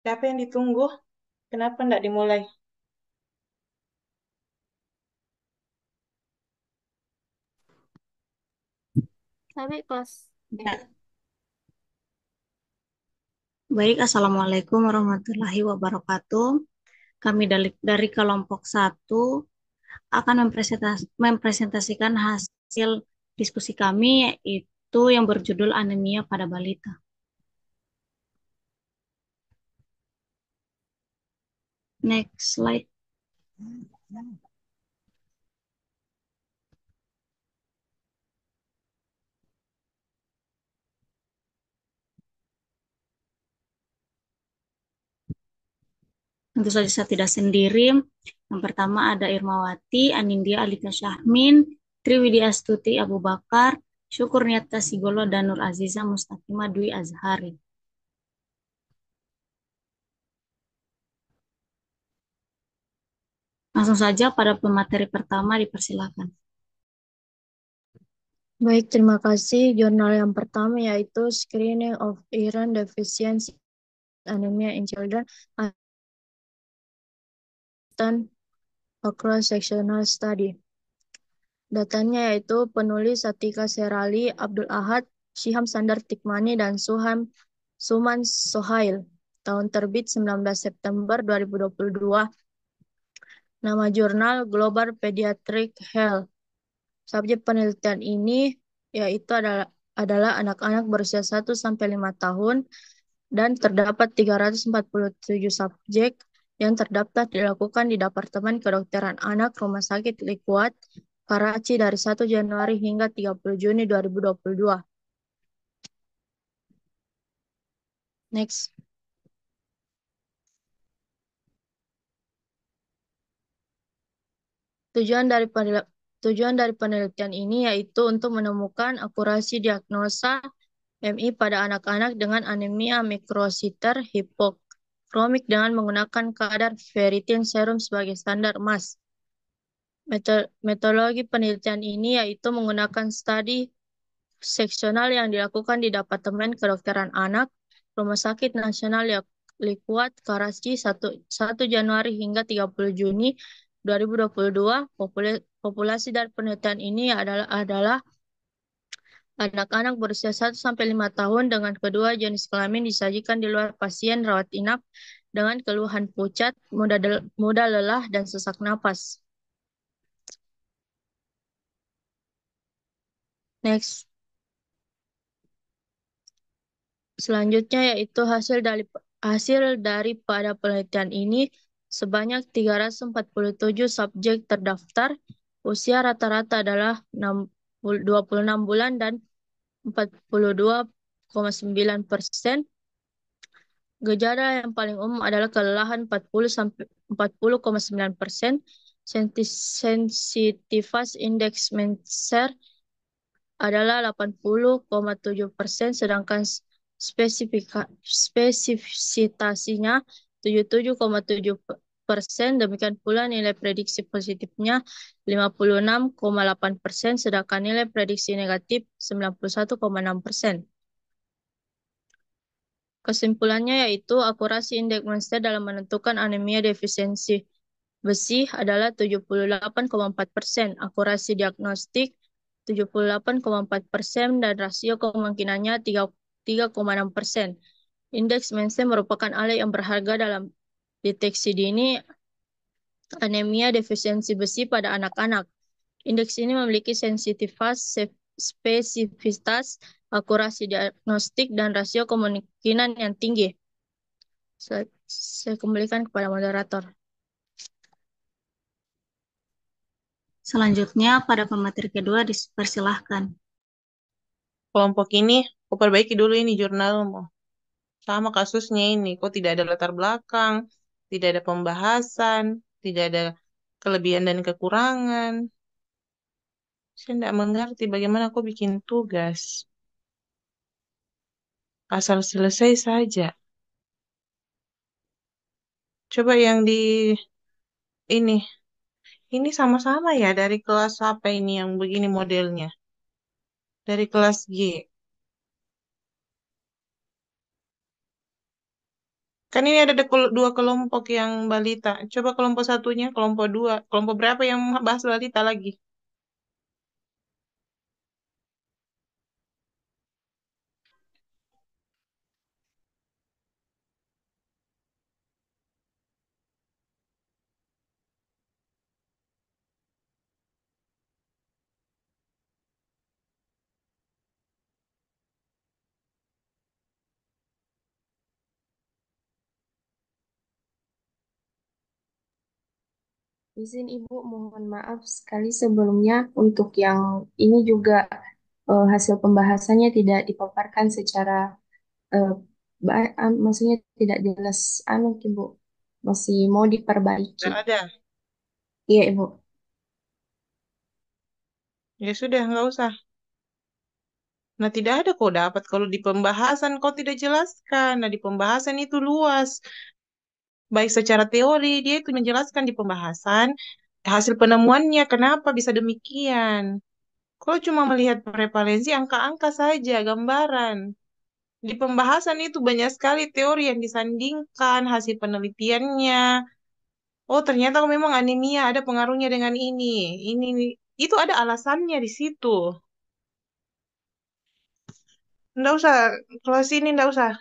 Siapa yang ditunggu? Kenapa nggak dimulai? Tapi kelas Ya. Baik, Assalamualaikum warahmatullahi wabarakatuh. Kami dari kelompok satu akan mempresentasikan hasil diskusi kami, yaitu yang berjudul anemia pada balita. Next slide. Tentu saja saya tidak sendiri. Yang pertama ada Irmawati, Anindya Alika Syahmin, Triwidi Astuti Abu Bakar, Syukur Niata Sigolo, dan Nur Aziza Mustaqimah Dwi Azhari. Langsung saja pada pemateri pertama dipersilakan. Baik, terima kasih. Jurnal yang pertama yaitu Screening of Iron Deficiency Anemia in Children dan a cross-sectional study. Datanya yaitu penulis Atika Serali, Abdul Ahad, Syiham Sandar Tikmani, dan Suman Sohail. Tahun terbit 19 September 2022. Nama jurnal Global Pediatric Health. Subjek penelitian ini yaitu adalah anak-anak berusia 1-5 tahun dan terdapat 347 subjek yang terdaftar dilakukan di Departemen Kedokteran Anak Rumah Sakit Liquad, Karachi dari 1 Januari hingga 30 Juni 2022. Next. Tujuan dari penelitian ini yaitu untuk menemukan akurasi diagnosa MI pada anak-anak dengan anemia mikrositer hipokromik dengan menggunakan kadar ferritin serum sebagai standar emas. Metodologi penelitian ini yaitu menggunakan studi seksional yang dilakukan di Departemen Kedokteran Anak, Rumah Sakit Nasional Liquad, Karachi 1 Januari hingga 30 Juni 2022. Populasi dari penelitian ini adalah anak-anak berusia 1-5 tahun dengan kedua jenis kelamin disajikan di luar pasien rawat inap dengan keluhan pucat, mudah lelah, dan sesak napas. Next. Selanjutnya yaitu hasil daripada penelitian ini sebanyak 347 subjek terdaftar, usia rata-rata adalah 26 bulan dan 42,9%. Gejala yang paling umum adalah kelelahan 40,9%, Sensitivas Index Menser adalah 80,7%, sedangkan spesifitasinya 77,7%. Demikian pula nilai prediksi positifnya 56,8%, sedangkan nilai prediksi negatif 91,6%. Kesimpulannya yaitu akurasi indeks Menster dalam menentukan anemia defisiensi besi adalah 78,4%, akurasi diagnostik 78,4%, dan rasio kemungkinannya 3,6%. Indeks Menster merupakan alat yang berharga dalam deteksi dini anemia defisiensi besi pada anak-anak. Indeks ini memiliki sensitivitas, spesifitas, akurasi diagnostik, dan rasio kemungkinan yang tinggi. Saya kembalikan kepada moderator. Selanjutnya pada pemateri kedua dipersilahkan. Kelompok ini, aku perbaiki dulu ini jurnalmu. Sama kasusnya ini, kok tidak ada latar belakang, tidak ada pembahasan, tidak ada kelebihan dan kekurangan. Saya tidak mengerti bagaimana aku bikin tugas. Asal selesai saja. Coba yang di ini. Ini sama-sama ya dari kelas apa ini yang begini modelnya? Dari kelas G. Kan ini ada dua kelompok yang balita. Coba kelompok satunya, kelompok dua. Kelompok berapa yang bahas balita lagi? Izin Ibu, mohon maaf sekali sebelumnya untuk yang ini juga hasil pembahasannya tidak dipaparkan secara eh, maksudnya tidak jelas Ibu. Masih mau diperbaiki. Nggak ada. Iya Ibu. Ya sudah, nggak usah. Nah, tidak ada kau dapat kalau di pembahasan kau tidak jelaskan. Nah, di pembahasan itu luas. Baik secara teori, dia itu menjelaskan di pembahasan hasil penemuannya, kenapa bisa demikian. Kau cuma melihat prevalensi angka-angka saja, gambaran. Di pembahasan itu banyak sekali teori yang disandingkan, hasil penelitiannya. Oh, ternyata memang anemia ada pengaruhnya dengan ini. Ini, itu ada alasannya di situ. Nggak usah, kelas ini nggak usah.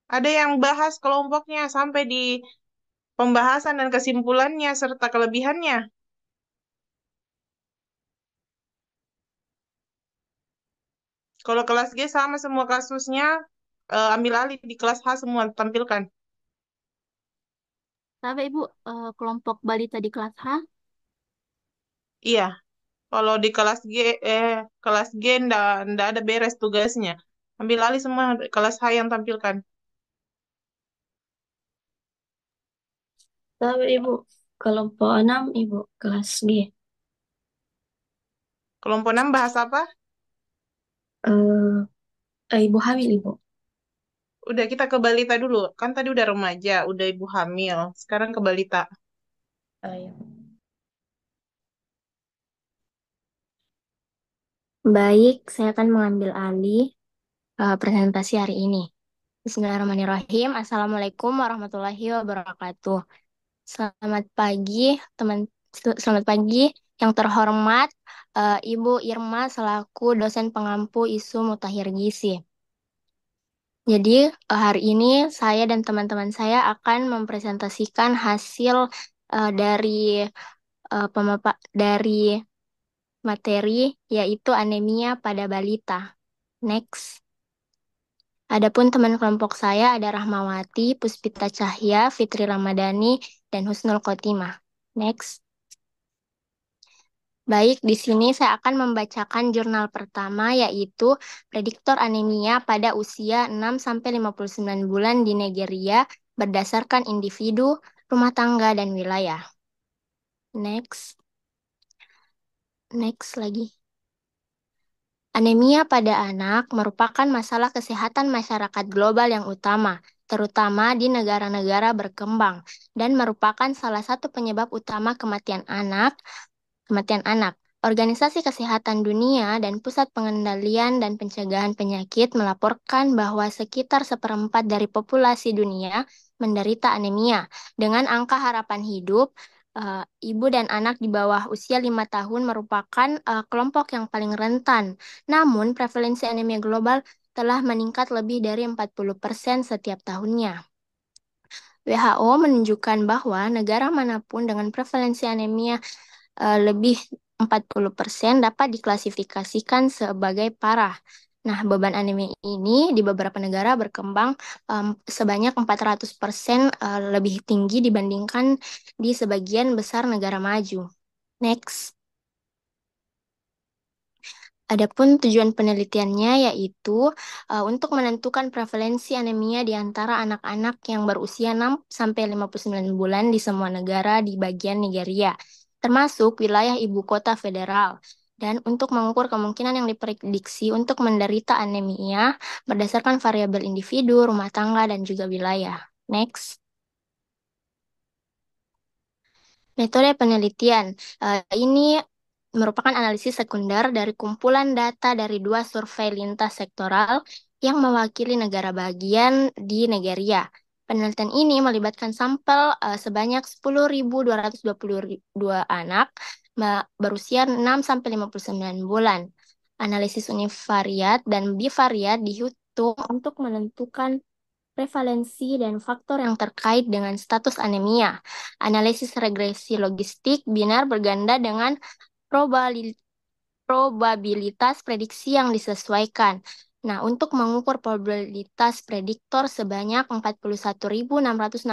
Ada yang bahas kelompoknya sampai di pembahasan dan kesimpulannya serta kelebihannya. Kalau kelas G sama semua kasusnya, ambil alih di kelas H semua tampilkan. Tapi Ibu, kelompok balita di kelas H, Iya, kalau di kelas G ndak ada beres tugasnya. Ambil alih semua kelas H yang tampilkan. tapi Ibu, kelompok 6 Ibu, kelas G. Kelompok 6 bahas apa? Ibu hamil Ibu. Udah kita ke balita dulu. Kan tadi udah remaja, udah ibu hamil. Sekarang ke balita. Iya. Baik, saya akan mengambil alih presentasi hari ini. Bismillahirrahmanirrahim. Assalamualaikum warahmatullahi wabarakatuh. Selamat pagi, teman. Selamat pagi, yang terhormat Ibu Irma selaku dosen pengampu ISU Mutakhir Gizi. Jadi hari ini saya dan teman-teman saya akan mempresentasikan hasil dari dari materi yaitu anemia pada balita. Next. Adapun teman kelompok saya ada Rahmawati, Puspita Cahya, Fitri Ramadhani, dan Husnul Khotimah. Next. Baik, di sini saya akan membacakan jurnal pertama yaitu Prediktor Anemia pada usia 6-59 bulan di Nigeria berdasarkan individu, rumah tangga, dan wilayah. Next. Next lagi. Anemia pada anak merupakan masalah kesehatan masyarakat global yang utama, terutama di negara-negara berkembang, dan merupakan salah satu penyebab utama kematian anak. Organisasi Kesehatan Dunia dan Pusat Pengendalian dan Pencegahan Penyakit melaporkan bahwa sekitar seperempat dari populasi dunia menderita anemia, dengan angka harapan hidup ibu dan anak di bawah usia 5 tahun merupakan kelompok yang paling rentan. Namun, prevalensi anemia global telah meningkat lebih dari 40% setiap tahunnya. WHO menunjukkan bahwa negara manapun dengan prevalensi anemia lebih 40% dapat diklasifikasikan sebagai parah. Nah, beban anemia ini di beberapa negara berkembang sebanyak 400% lebih tinggi dibandingkan di sebagian besar negara maju. Next. Adapun tujuan penelitiannya yaitu untuk menentukan prevalensi anemia di antara anak-anak yang berusia 6-59 bulan di semua negara di bagian Nigeria, termasuk wilayah ibu kota federal, dan untuk mengukur kemungkinan yang diprediksi untuk menderita anemia berdasarkan variabel individu, rumah tangga, dan juga wilayah. Next. Metode penelitian. Ini merupakan analisis sekunder dari kumpulan data dari 2 survei lintas sektoral yang mewakili negara bagian di Nigeria. Penelitian ini melibatkan sampel sebanyak 10.222 anak berusia 6-59 bulan. Analisis univariat dan bivariat dihitung untuk menentukan prevalensi dan faktor yang terkait dengan status anemia. Analisis regresi logistik binar berganda dengan probabilitas prediksi yang disesuaikan. Nah, untuk mengukur probabilitas prediktor sebanyak 41.668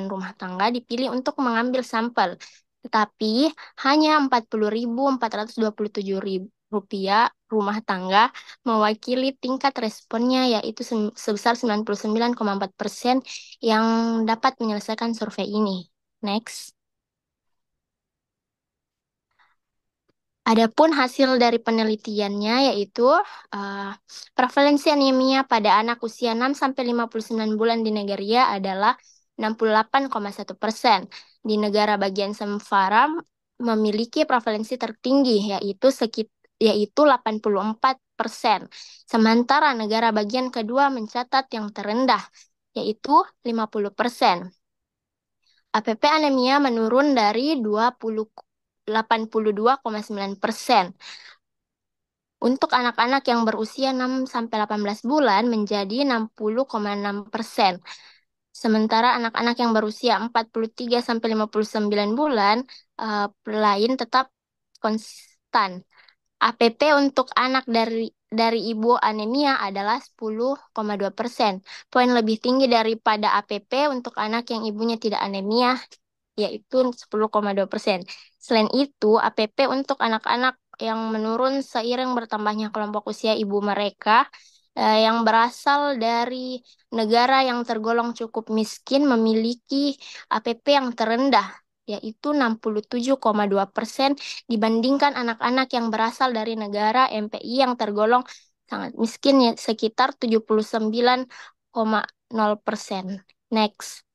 rumah tangga dipilih untuk mengambil sampel, tetapi hanya 40.427 rupiah rumah tangga mewakili tingkat responnya, yaitu sebesar 99,4% yang dapat menyelesaikan survei ini. Next. Adapun hasil dari penelitiannya yaitu prevalensi anemia pada anak usia 6-59 bulan di Nigeria adalah 68,1%. Di negara bagian Zamfara memiliki prevalensi tertinggi yaitu 84%. Sementara negara bagian kedua mencatat yang terendah yaitu 50%. APP anemia menurun dari 82,9%. Untuk anak-anak yang berusia 6-18 bulan menjadi 60,6%. Sementara anak-anak yang berusia 43-59 bulan lain tetap konstan. APP untuk anak dari ibu anemia adalah 10,2%. Poin lebih tinggi daripada APP untuk anak yang ibunya tidak anemia, yaitu 10,2%. Selain itu, APP untuk anak-anak yang menurun seiring bertambahnya kelompok usia ibu mereka yang berasal dari negara yang tergolong cukup miskin memiliki APP yang terendah, yaitu 67,2% dibandingkan anak-anak yang berasal dari negara MPI yang tergolong sangat miskin, ya, sekitar 79,0%. Next.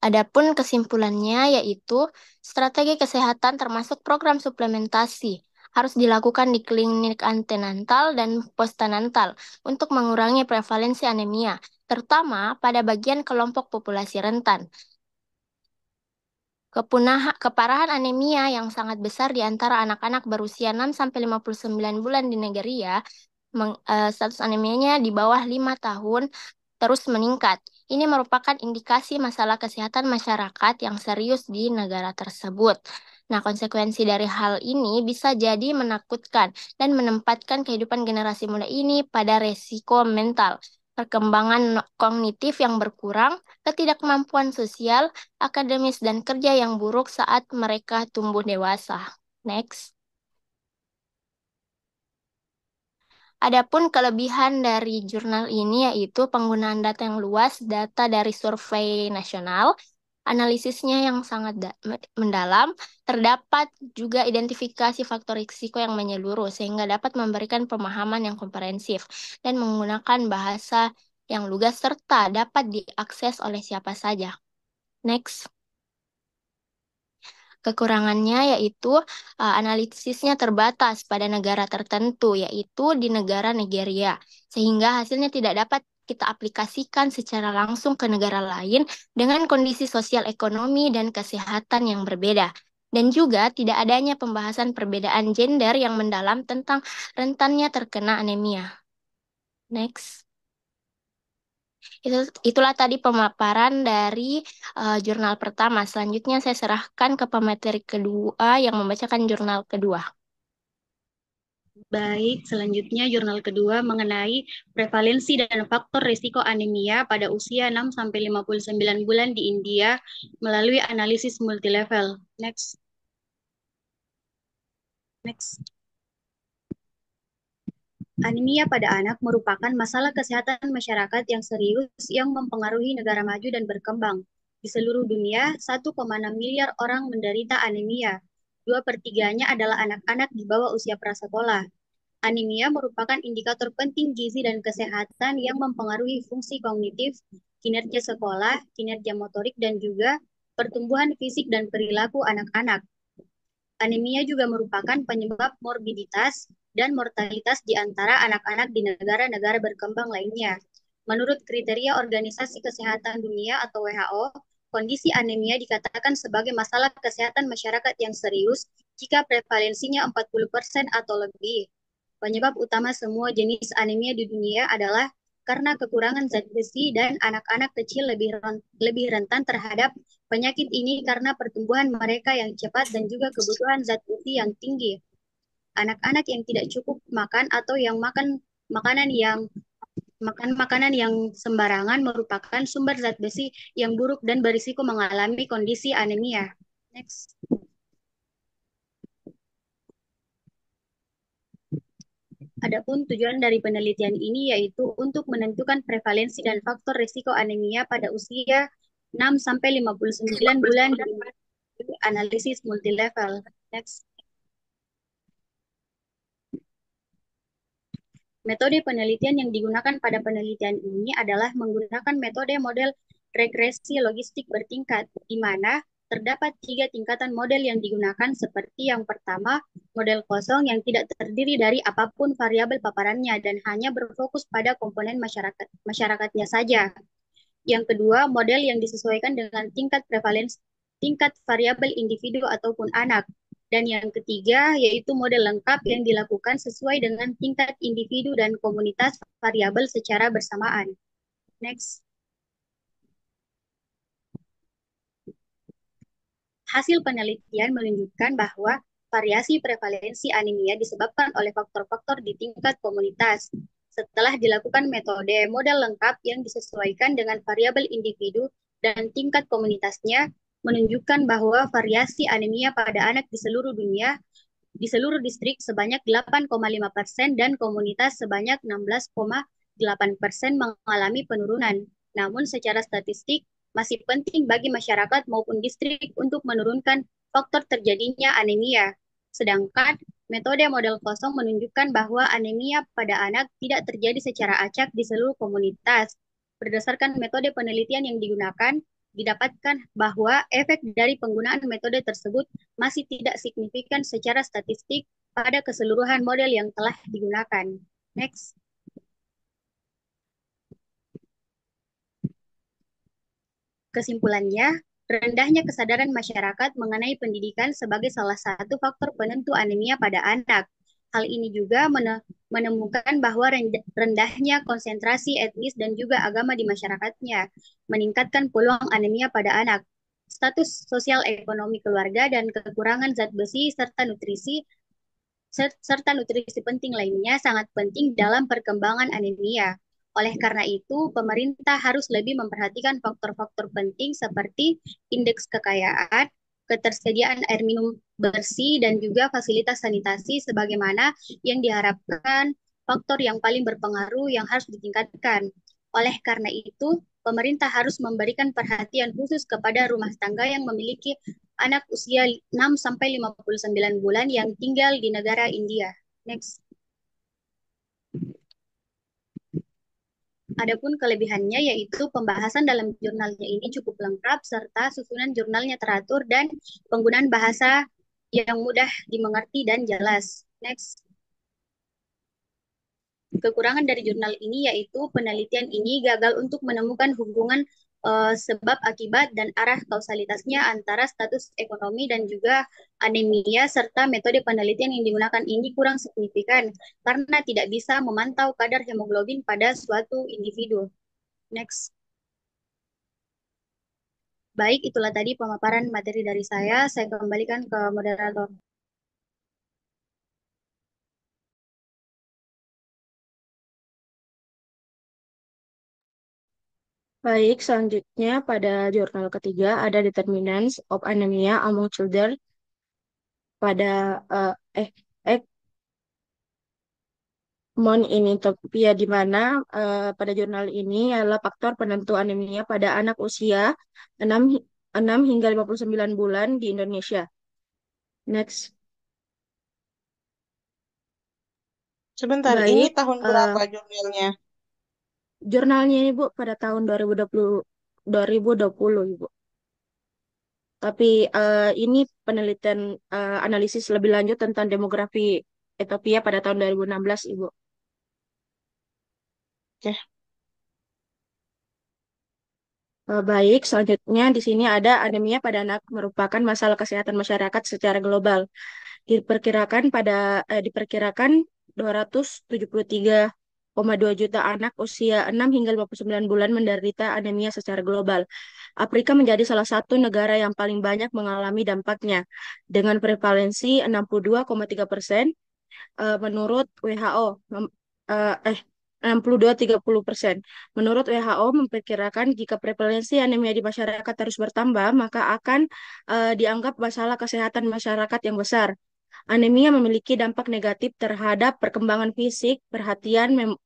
Adapun kesimpulannya yaitu strategi kesehatan termasuk program suplementasi harus dilakukan di klinik antenatal dan postnatal untuk mengurangi prevalensi anemia, terutama pada bagian kelompok populasi rentan. Keparahan anemia yang sangat besar di antara anak-anak berusia 6-59 bulan di Nigeria, status anemianya di bawah 5 tahun terus meningkat. Ini merupakan indikasi masalah kesehatan masyarakat yang serius di negara tersebut. Nah, konsekuensi dari hal ini bisa jadi menakutkan dan menempatkan kehidupan generasi muda ini pada resiko mental, perkembangan kognitif yang berkurang, ketidakmampuan sosial, akademis, dan kerja yang buruk saat mereka tumbuh dewasa. Next. Adapun kelebihan dari jurnal ini yaitu penggunaan data yang luas, data dari survei nasional, analisisnya yang sangat mendalam, terdapat juga identifikasi faktor risiko yang menyeluruh sehingga dapat memberikan pemahaman yang komprehensif dan menggunakan bahasa yang lugas serta dapat diakses oleh siapa saja. Next. Kekurangannya yaitu analisisnya terbatas pada negara tertentu, yaitu di negara Nigeria, sehingga hasilnya tidak dapat kita aplikasikan secara langsung ke negara lain dengan kondisi sosial ekonomi dan kesehatan yang berbeda. Dan juga tidak adanya pembahasan perbedaan gender yang mendalam tentang rentannya terkena anemia. Next. Itulah tadi pemaparan dari jurnal pertama. Selanjutnya saya serahkan ke pemateri kedua yang membacakan jurnal kedua. Baik, selanjutnya jurnal kedua mengenai prevalensi dan faktor risiko anemia pada usia 6-59 bulan di India melalui analisis multilevel. Next. Next. Anemia pada anak merupakan masalah kesehatan masyarakat yang serius yang mempengaruhi negara maju dan berkembang. Di seluruh dunia, 1,6 miliar orang menderita anemia. 2/3-nya adalah anak-anak di bawah usia prasekolah. Anemia merupakan indikator penting gizi dan kesehatan yang mempengaruhi fungsi kognitif, kinerja sekolah, kinerja motorik, dan juga pertumbuhan fisik dan perilaku anak-anak. Anemia juga merupakan penyebab morbiditas dan mortalitas di antara anak-anak di negara-negara berkembang lainnya. Menurut kriteria Organisasi Kesehatan Dunia atau WHO, kondisi anemia dikatakan sebagai masalah kesehatan masyarakat yang serius jika prevalensinya 40% atau lebih. Penyebab utama semua jenis anemia di dunia adalah karena kekurangan zat besi dan anak-anak kecil lebih rentan terhadap penyakit ini karena pertumbuhan mereka yang cepat dan juga kebutuhan zat besi yang tinggi. Anak-anak yang tidak cukup makan atau yang makanan yang makan makanan yang sembarangan merupakan sumber zat besi yang buruk dan berisiko mengalami kondisi anemia. Next. Adapun tujuan dari penelitian ini yaitu untuk menentukan prevalensi dan faktor risiko anemia pada usia 6 sampai 59 bulan dari analisis multilevel. Next. Metode penelitian yang digunakan pada penelitian ini adalah menggunakan metode model regresi logistik bertingkat, di mana terdapat 3 tingkatan model yang digunakan seperti yang pertama, model kosong yang tidak terdiri dari apapun variabel paparannya dan hanya berfokus pada komponen masyarakatnya saja. Yang kedua, model yang disesuaikan dengan tingkat prevalensi, tingkat variabel individu ataupun anak. Dan yang ketiga, yaitu model lengkap yang dilakukan sesuai dengan tingkat individu dan komunitas variabel secara bersamaan. Next. Hasil penelitian menunjukkan bahwa variasi prevalensi anemia disebabkan oleh faktor-faktor di tingkat komunitas. Setelah dilakukan metode model lengkap yang disesuaikan dengan variabel individu dan tingkat komunitasnya, menunjukkan bahwa variasi anemia pada anak di seluruh dunia, di seluruh distrik sebanyak 8,5% dan komunitas sebanyak 16,8% mengalami penurunan. Namun secara statistik, masih penting bagi masyarakat maupun distrik untuk menurunkan faktor terjadinya anemia. Sedangkan metode model kosong menunjukkan bahwa anemia pada anak tidak terjadi secara acak di seluruh komunitas. Berdasarkan metode penelitian yang digunakan, didapatkan bahwa efek dari penggunaan metode tersebut masih tidak signifikan secara statistik pada keseluruhan model yang telah digunakan. Next. Kesimpulannya, rendahnya kesadaran masyarakat mengenai pendidikan sebagai salah satu faktor penentu anemia pada anak. Hal ini juga menemukan bahwa rendahnya konsentrasi etnis dan juga agama di masyarakatnya meningkatkan peluang anemia pada anak. Status sosial ekonomi keluarga dan kekurangan zat besi serta nutrisi penting lainnya sangat penting dalam perkembangan anemia. Oleh karena itu, pemerintah harus lebih memperhatikan faktor-faktor penting seperti indeks kekayaan, ketersediaan air minum bersih, dan juga fasilitas sanitasi sebagaimana yang diharapkan faktor yang paling berpengaruh yang harus ditingkatkan. Oleh karena itu, pemerintah harus memberikan perhatian khusus kepada rumah tangga yang memiliki anak usia 6 sampai 59 bulan yang tinggal di negara India. Next. Adapun kelebihannya yaitu pembahasan dalam jurnalnya ini cukup lengkap serta susunan jurnalnya teratur dan penggunaan bahasa yang mudah dimengerti dan jelas. Next. Kekurangan dari jurnal ini yaitu penelitian ini gagal untuk menemukan hubungan sebab akibat dan arah kausalitasnya antara status ekonomi dan juga anemia serta metode penelitian yang digunakan ini kurang signifikan karena tidak bisa memantau kadar hemoglobin pada suatu individu. Next. Baik, itulah tadi pemaparan materi dari saya. Saya kembalikan ke moderator. Baik, selanjutnya pada jurnal ketiga ada Determinants of Anemia Among Children pada Mon Initopia di mana pada jurnal ini adalah faktor penentu anemia pada anak usia 6 hingga 59 bulan di Indonesia. Next. Sebentar, ini Baik, tahun berapa jurnalnya? jurnalnya ini Bu pada tahun 2020 Ibu. Tapi ini penelitian analisis lebih lanjut tentang demografi Ethiopia pada tahun 2016 Ibu. Oke. Baik, selanjutnya di sini ada anemia pada anak merupakan masalah kesehatan masyarakat secara global. Diperkirakan 273,2 juta anak usia 6 hingga 59 bulan menderita anemia secara global. Afrika menjadi salah satu negara yang paling banyak mengalami dampaknya dengan prevalensi 62,3% menurut WHO. Eh, eh, 62,30%. Menurut WHO memperkirakan jika prevalensi anemia di masyarakat terus bertambah, maka akan dianggap masalah kesehatan masyarakat yang besar. Anemia memiliki dampak negatif terhadap perkembangan fisik, perhatian,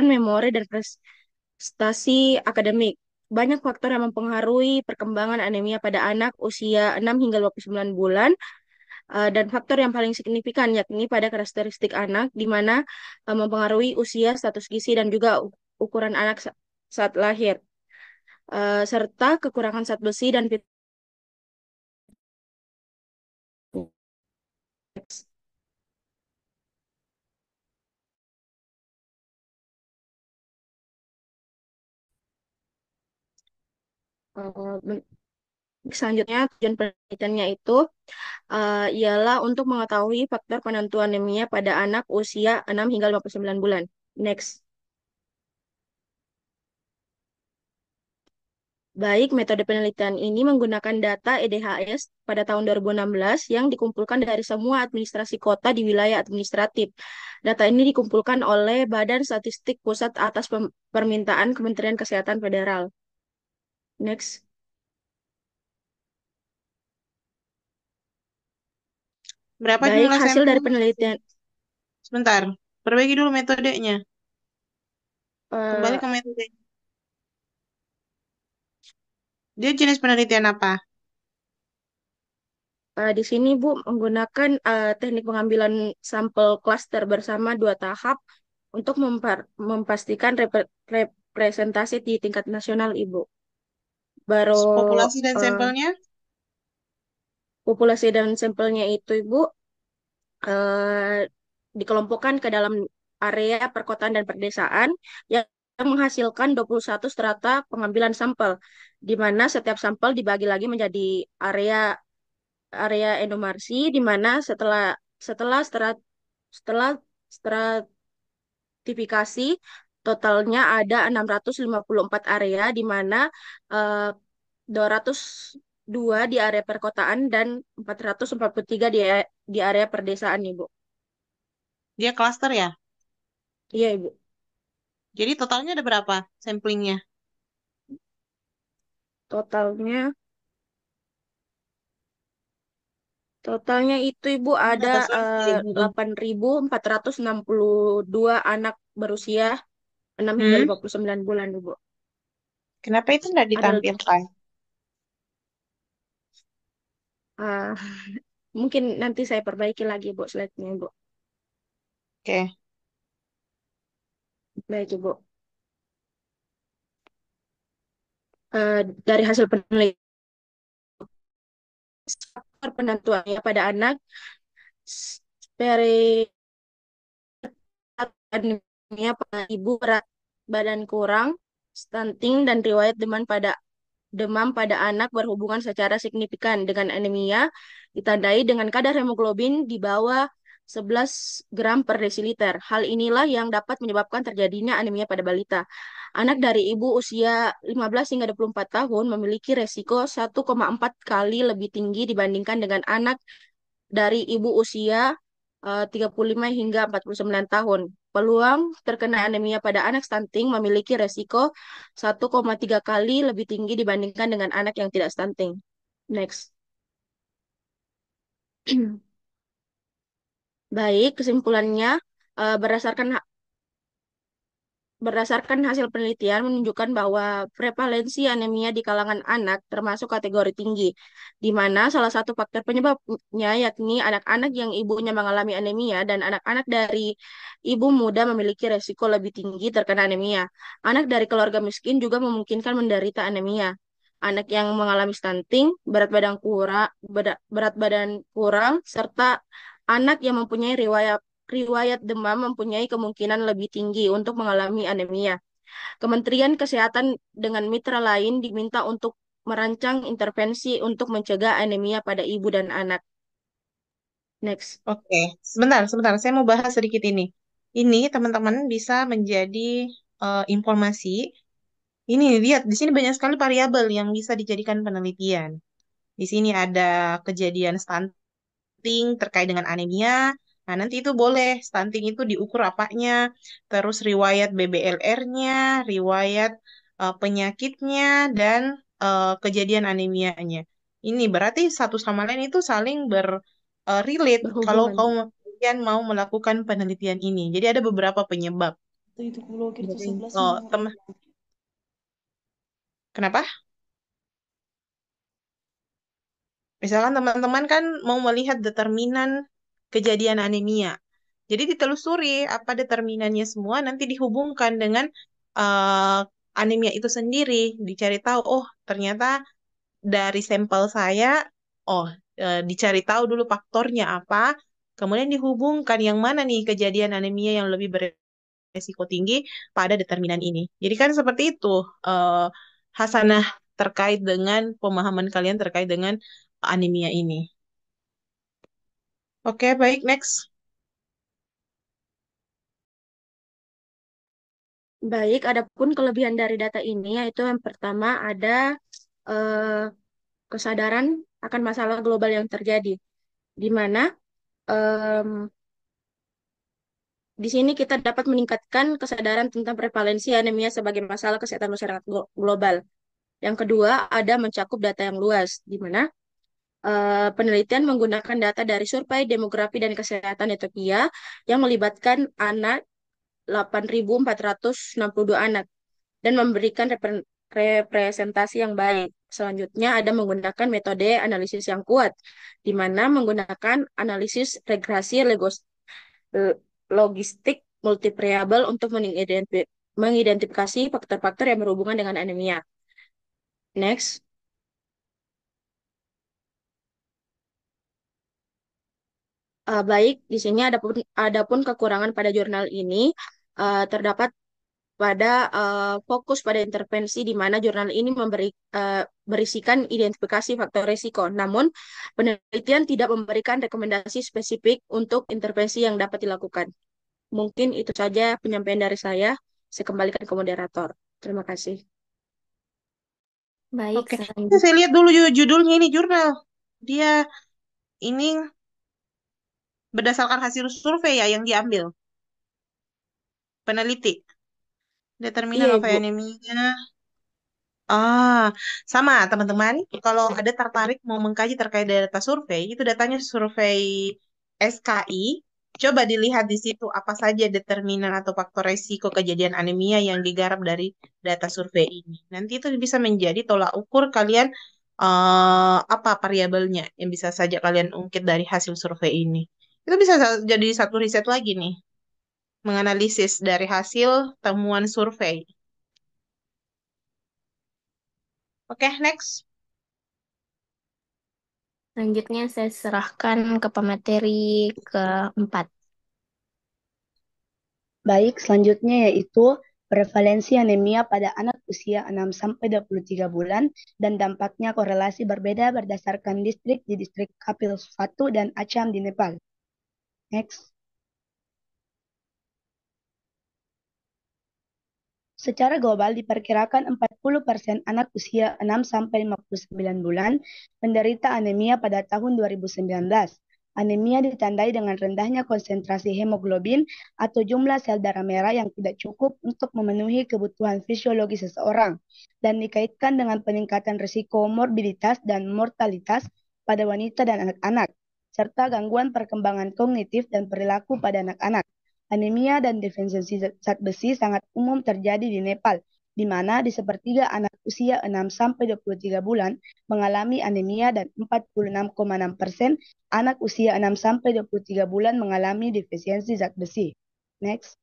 memori, dan prestasi akademik. Banyak faktor yang mempengaruhi perkembangan anemia pada anak usia 6 hingga 29 bulan, dan faktor yang paling signifikan yakni pada karakteristik anak, di mana mempengaruhi usia, status gizi, dan juga ukuran anak saat lahir, serta kekurangan zat besi dan vitamin. Selanjutnya, tujuan penelitiannya itu ialah untuk mengetahui faktor penentu anemia pada anak usia 6 hingga 59 bulan. Next. Baik, metode penelitian ini menggunakan data EDHS pada tahun 2016 yang dikumpulkan dari semua administrasi kota di wilayah administratif. Data ini dikumpulkan oleh Badan Statistik Pusat atas permintaan Kementerian Kesehatan Federal. Next. Berapa Baik, jumlah hasil dari sampel? penelitian. Sebentar, perbaiki dulu metodenya. Kembali eh, ke metode. Dia jenis penelitian apa? Di sini Bu menggunakan teknik pengambilan sampel klaster bersama 2 tahap untuk memastikan representasi di tingkat nasional, Ibu. Baru Populasi dan eh, sampelnya? populasi dan sampelnya itu, Ibu, dikelompokkan ke dalam area perkotaan dan perdesaan yang menghasilkan 21 strata pengambilan sampel, di mana setiap sampel dibagi lagi menjadi area area endomarsi, di mana setelah setelah setelah stratifikasi totalnya ada 654 area, di mana eh, 202 di area perkotaan dan 443 di area perdesaan, Ibu. Dia klaster ya? Iya, Ibu. Jadi totalnya ada berapa samplingnya? Totalnya Totalnya itu Ibu Ini ada data Swiss ya, Bu. 8.462 anak berusia 6 hingga Hmm? 59 bulan, Ibu. Kenapa itu nggak Ada ditampilkan? ah, mungkin nanti saya perbaiki lagi, Bu, slide-nya, Ibu. Oke. Baik, Ibu. Dari hasil penelitian faktor penentuannya pada anak peri anemia pada ibu, berat badan kurang, stunting, dan riwayat demam pada anak berhubungan secara signifikan dengan anemia, ditandai dengan kadar hemoglobin di bawah 11 gram per desiliter. Hal inilah yang dapat menyebabkan terjadinya anemia pada balita. Anak dari ibu usia 15 hingga 24 tahun memiliki resiko 1,4 kali lebih tinggi dibandingkan dengan anak dari ibu usia 35 hingga 49 tahun. Peluang terkena anemia pada anak stunting memiliki resiko 1,3 kali lebih tinggi dibandingkan dengan anak yang tidak stunting. Next. Baik, kesimpulannya berdasarkan hasil penelitian menunjukkan bahwa prevalensi anemia di kalangan anak termasuk kategori tinggi, di mana salah satu faktor penyebabnya yakni anak-anak yang ibunya mengalami anemia dan anak-anak dari ibu muda memiliki resiko lebih tinggi terkena anemia. Anak dari keluarga miskin juga memungkinkan menderita anemia. Anak yang mengalami stunting, berat badan kurang, serta anak yang mempunyai riwayat demam mempunyai kemungkinan lebih tinggi untuk mengalami anemia. Kementerian Kesehatan dengan mitra lain diminta untuk merancang intervensi untuk mencegah anemia pada ibu dan anak. Next. Oke, sebentar, sebentar. Saya mau bahas sedikit ini. Ini teman-teman bisa menjadi informasi. Ini lihat, di sini banyak sekali variabel yang bisa dijadikan penelitian. Di sini ada kejadian stunting terkait dengan anemia. Nah, nanti itu boleh stunting itu diukur apanya, terus riwayat BBLR-nya, riwayat penyakitnya, dan kejadian anemianya. Ini berarti satu sama lain itu saling relate kalau Berhubungan. kalian mau melakukan penelitian ini. Jadi ada beberapa penyebab. itu blokir tuh Jadi, 11 oh, nomor. kenapa? Misalkan teman-teman kan mau melihat determinan kejadian anemia. Jadi ditelusuri apa determinannya semua, nanti dihubungkan dengan eh, anemia itu sendiri. Dicari tahu, oh ternyata dari sampel saya, oh dicari tahu dulu faktornya apa, kemudian dihubungkan yang mana nih kejadian anemia yang lebih beresiko tinggi pada determinan ini. Jadi kan seperti itu, Hasanah, terkait dengan pemahaman kalian terkait dengan anemia ini. Oke, baik, next. Baik, adapun kelebihan dari data ini yaitu yang pertama ada eh, kesadaran akan masalah global yang terjadi, di mana em, di sini kita dapat meningkatkan kesadaran tentang prevalensi anemia sebagai masalah kesehatan masyarakat global. Yang kedua, ada mencakup data yang luas, di mana penelitian menggunakan data dari survei demografi dan kesehatan Ethiopia yang melibatkan anak 8.462 anak dan memberikan representasi yang baik. Selanjutnya ada menggunakan metode analisis yang kuat, di mana menggunakan analisis regresi logistik multivariabel untuk mengidentifikasi faktor-faktor yang berhubungan dengan anemia. Next. Baik, di sini adapun kekurangan pada jurnal ini terdapat pada fokus pada intervensi di mana jurnal ini berisikan identifikasi faktor risiko. Namun, penelitian tidak memberikan rekomendasi spesifik untuk intervensi yang dapat dilakukan. Mungkin itu saja penyampaian dari saya. Saya kembalikan ke moderator. Terima kasih. Baik, Oke, selanjutnya. saya lihat dulu judulnya ini jurnal. Dia ini berdasarkan hasil survei ya yang diambil peneliti. Determinan Iya, of Ibu. anemia. Ah, sama teman-teman. Kalau ada tertarik mau mengkaji terkait data survei, itu datanya survei SKI. Coba dilihat di situ apa saja determinan atau faktor resiko kejadian anemia yang digarap dari data survei ini. Nanti itu bisa menjadi tolak ukur kalian apa variabelnya yang bisa saja kalian ungkit dari hasil survei ini. Itu bisa jadi satu riset lagi nih, menganalisis dari hasil temuan survei. Oke, next. Selanjutnya saya serahkan ke pemateri keempat. Baik, selanjutnya yaitu prevalensi anemia pada anak usia 6-23 bulan dan dampaknya korelasi berbeda berdasarkan distrik di distrik Kapil 1 dan Acham di Nepal. Next. Secara global diperkirakan 40% anak usia 6-59 bulan menderita anemia pada tahun 2019. Anemia ditandai dengan rendahnya konsentrasi hemoglobin atau jumlah sel darah merah yang tidak cukup untuk memenuhi kebutuhan fisiologi seseorang dan dikaitkan dengan peningkatan risiko morbiditas dan mortalitas pada wanita dan anak-anak, serta gangguan perkembangan kognitif dan perilaku pada anak-anak. Anemia dan defisiensi zat besi sangat umum terjadi di Nepal, di mana di sepertiga anak usia 6-23 bulan mengalami anemia dan 46,6% anak usia 6-23 bulan mengalami defisiensi zat besi. Next.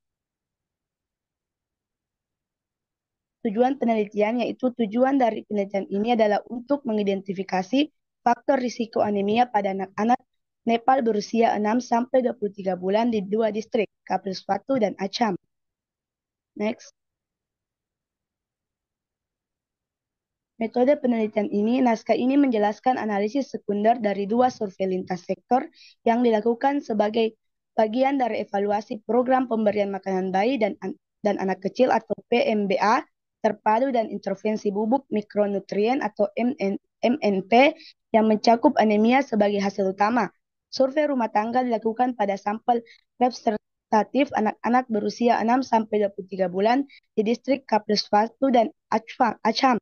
Tujuan penelitian yaitu tujuan dari penelitian ini adalah untuk mengidentifikasi faktor risiko anemia pada anak-anak Nepal berusia 6-23 bulan di dua distrik, Kapil 1 dan Acham. Next. Metode penelitian ini, naskah ini menjelaskan analisis sekunder dari 2 survei lintas sektor yang dilakukan sebagai bagian dari evaluasi program pemberian makanan bayi dan anak kecil atau PMBA terpadu dan intervensi bubuk mikronutrien atau MNP yang mencakup anemia sebagai hasil utama. Survei rumah tangga dilakukan pada sampel representatif anak-anak berusia 6-23 bulan di distrik Kapuastur dan Acham.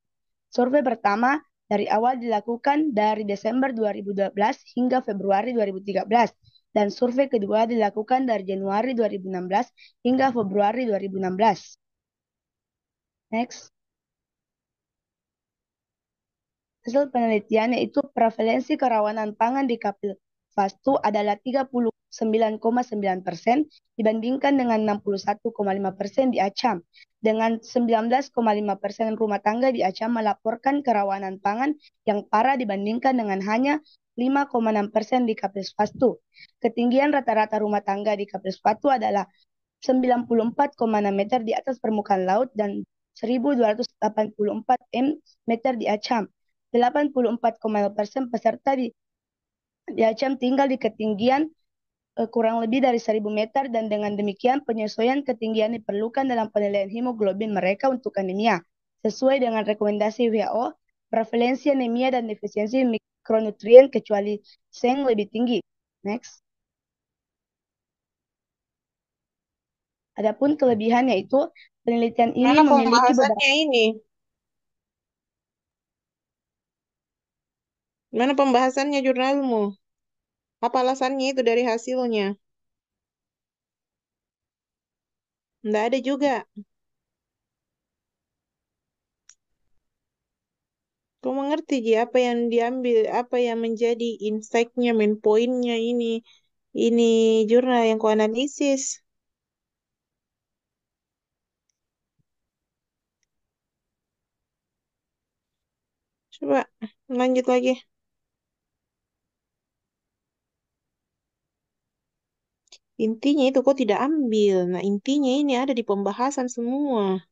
Survei pertama dari awal dilakukan dari Desember 2012 hingga Februari 2013 dan survei kedua dilakukan dari Januari 2016 hingga Februari 2016. Next. Hasil penelitian yaitu prevalensi kerawanan pangan di Kapuastur adalah 39,9% dibandingkan dengan 61,5% di Acham. Dengan 19,5% rumah tangga di Acham melaporkan kerawanan pangan yang parah dibandingkan dengan hanya 5,6% di Kapuastur. Ketinggian rata-rata rumah tangga di Kapuastur adalah 94,6 meter di atas permukaan laut dan 1.284 meter di Acham. 84,5% peserta di Acham tinggal di ketinggian kurang lebih dari 1.000 meter dan dengan demikian penyesuaian ketinggian diperlukan dalam penilaian hemoglobin mereka untuk anemia. Sesuai dengan rekomendasi WHO, prevalensi anemia dan defisiensi mikronutrien kecuali seng lebih tinggi. Next. Adapun kelebihannya itu penelitian ini Mana memiliki beberapa pembahasannya ini? Mana pembahasannya jurnalmu? Apa alasannya itu dari hasilnya? Nggak ada juga. Kau mengerti, Ji, apa yang diambil, apa yang menjadi insight-nya, main point-nya ini jurnal yang kau analisis. Coba lanjut lagi. Intinya itu kau tidak ambil. Nah, intinya ini ada di pembahasan semua.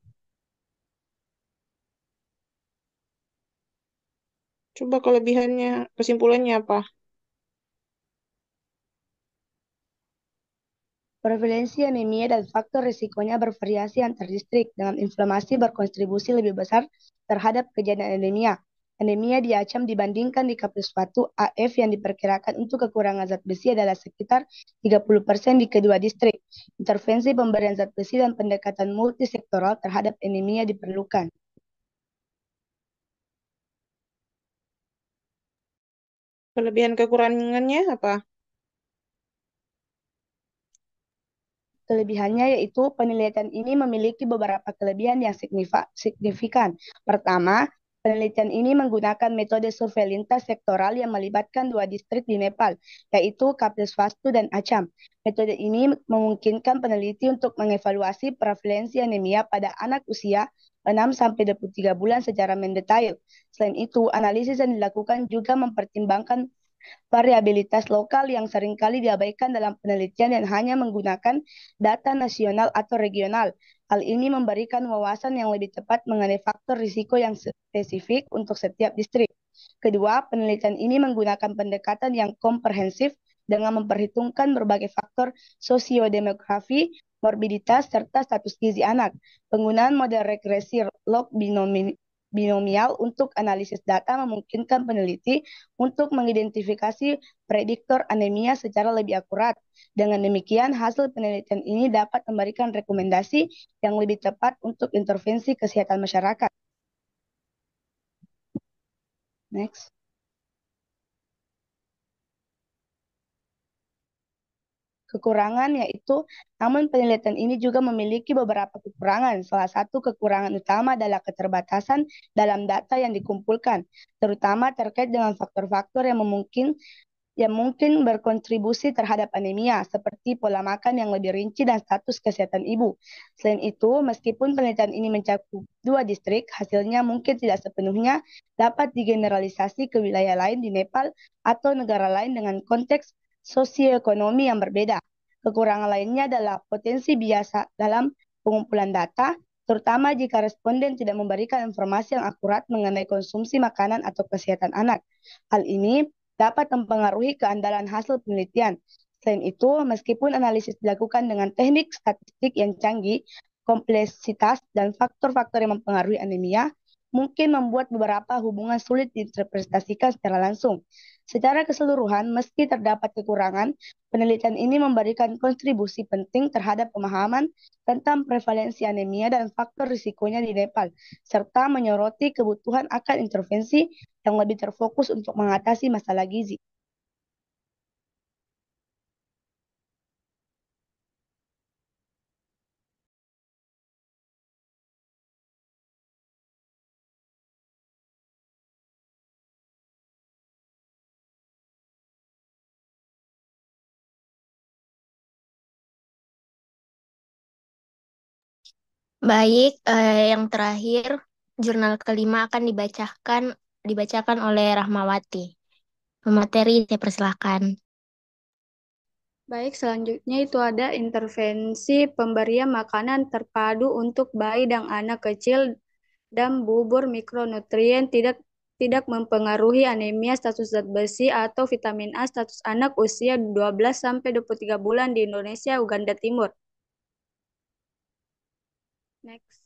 Coba kelebihannya, kesimpulannya apa? prevalensi anemia dan faktor risikonya bervariasi antar distrik, dengan inflamasi berkontribusi lebih besar terhadap kejadian anemia. Anemia di Acham dibandingkan di Kapuastur, AF yang diperkirakan untuk kekurangan zat besi adalah sekitar 30% di kedua distrik. Intervensi pemberian zat besi dan pendekatan multisektoral terhadap anemia diperlukan. Kelebihan kekurangannya apa? Kelebihannya yaitu penelitian ini memiliki beberapa kelebihan yang signifikan. Pertama, penelitian ini menggunakan metode survei lintas sektoral yang melibatkan 2 distrik di Nepal, yaitu Kapuastur dan Acham. Metode ini memungkinkan peneliti untuk mengevaluasi prevalensi anemia pada anak usia 6-23 bulan secara mendetail. Selain itu, analisis yang dilakukan juga mempertimbangkan variabilitas lokal yang seringkali diabaikan dalam penelitian yang hanya menggunakan data nasional atau regional. Hal ini memberikan wawasan yang lebih tepat mengenai faktor risiko yang spesifik untuk setiap distrik. Kedua, penelitian ini menggunakan pendekatan yang komprehensif dengan memperhitungkan berbagai faktor sosiodemografi, morbiditas, serta status gizi anak. Penggunaan model regresi log binomial untuk analisis data memungkinkan peneliti untuk mengidentifikasi prediktor anemia secara lebih akurat. Dengan demikian, hasil penelitian ini dapat memberikan rekomendasi yang lebih tepat untuk intervensi kesehatan masyarakat. Next. Kekurangan yaitu, namun penelitian ini juga memiliki beberapa kekurangan. Salah satu kekurangan utama adalah keterbatasan dalam data yang dikumpulkan, terutama terkait dengan faktor-faktor yang mungkin berkontribusi terhadap anemia, seperti pola makan yang lebih rinci dan status kesehatan ibu. Selain itu, meskipun penelitian ini mencakup 2 distrik, hasilnya mungkin tidak sepenuhnya dapat digeneralisasi ke wilayah lain di Nepal atau negara lain dengan konteks sosioekonomi yang berbeda. Kekurangan lainnya adalah potensi bias dalam pengumpulan data, terutama jika responden tidak memberikan informasi yang akurat mengenai konsumsi makanan atau kesehatan anak. Hal ini dapat mempengaruhi keandalan hasil penelitian. Selain itu, meskipun analisis dilakukan dengan teknik statistik yang canggih, kompleksitas dan faktor-faktor yang mempengaruhi anemia mungkin membuat beberapa hubungan sulit diinterpretasikan secara langsung. Secara keseluruhan, meski terdapat kekurangan, penelitian ini memberikan kontribusi penting terhadap pemahaman tentang prevalensi anemia dan faktor risikonya di Nepal, serta menyoroti kebutuhan akan intervensi yang lebih terfokus untuk mengatasi masalah gizi. Baik, yang terakhir, jurnal kelima akan dibacakan oleh Rahmawati. Pemateri, saya persilahkan. Baik, selanjutnya itu ada intervensi pemberian makanan terpadu untuk bayi dan anak kecil dan bubur mikronutrien tidak mempengaruhi anemia, status zat besi atau vitamin A status anak usia 12 sampai 23 bulan di Indonesia, Uganda Timur. Next.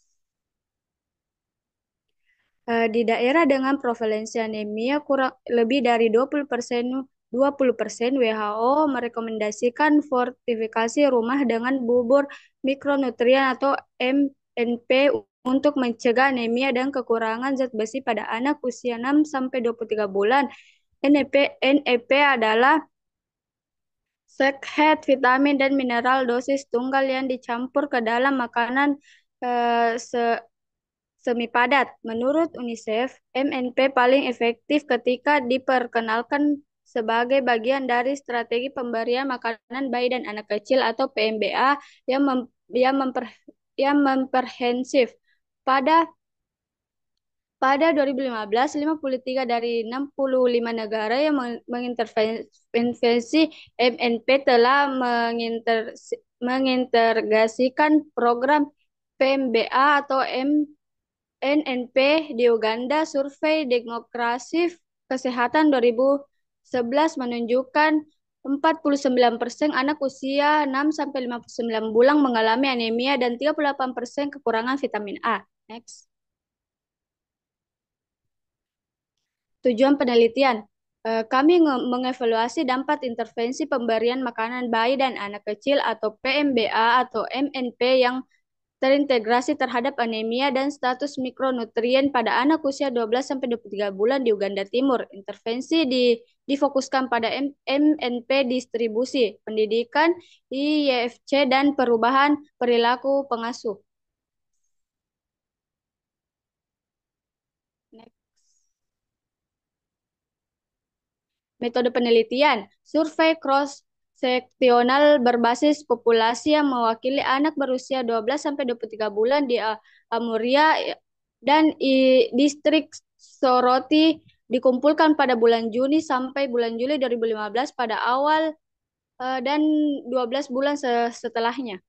Di daerah dengan prevalensi anemia kurang lebih dari 20%, WHO merekomendasikan fortifikasi rumah dengan bubur mikronutrien atau MNP untuk mencegah anemia dan kekurangan zat besi pada anak usia 6 sampai 23 bulan. NEP adalah zat, vitamin, dan mineral dosis tunggal yang dicampur ke dalam makanan semi padat. Menurut UNICEF, MNP paling efektif ketika diperkenalkan sebagai bagian dari strategi pemberian makanan bayi dan anak kecil atau PMBA yang memprehensif. Pada 2015, 53 dari 65 negara yang mengintervensi MNP telah mengintegrasikan program PMBA atau NNP di Uganda. Survei Demografis Kesehatan 2011 menunjukkan 49% anak usia 6 sampai 59 bulan mengalami anemia dan 38% kekurangan vitamin A. Next. Tujuan penelitian. Kami mengevaluasi dampak intervensi pemberian makanan bayi dan anak kecil atau PMBA atau MNP yang terintegrasi terhadap anemia dan status mikronutrien pada anak usia 12 sampai 23 bulan di Uganda Timur. Intervensi difokuskan pada MNP distribusi, pendidikan, IYFC, dan perubahan perilaku pengasuh. Metode penelitian, survei cross-seksional berbasis populasi yang mewakili anak berusia 12 sampai 23 bulan di Amuria dan distrik Soroti dikumpulkan pada bulan Juni sampai bulan Juli 2015 pada awal dan 12 bulan setelahnya.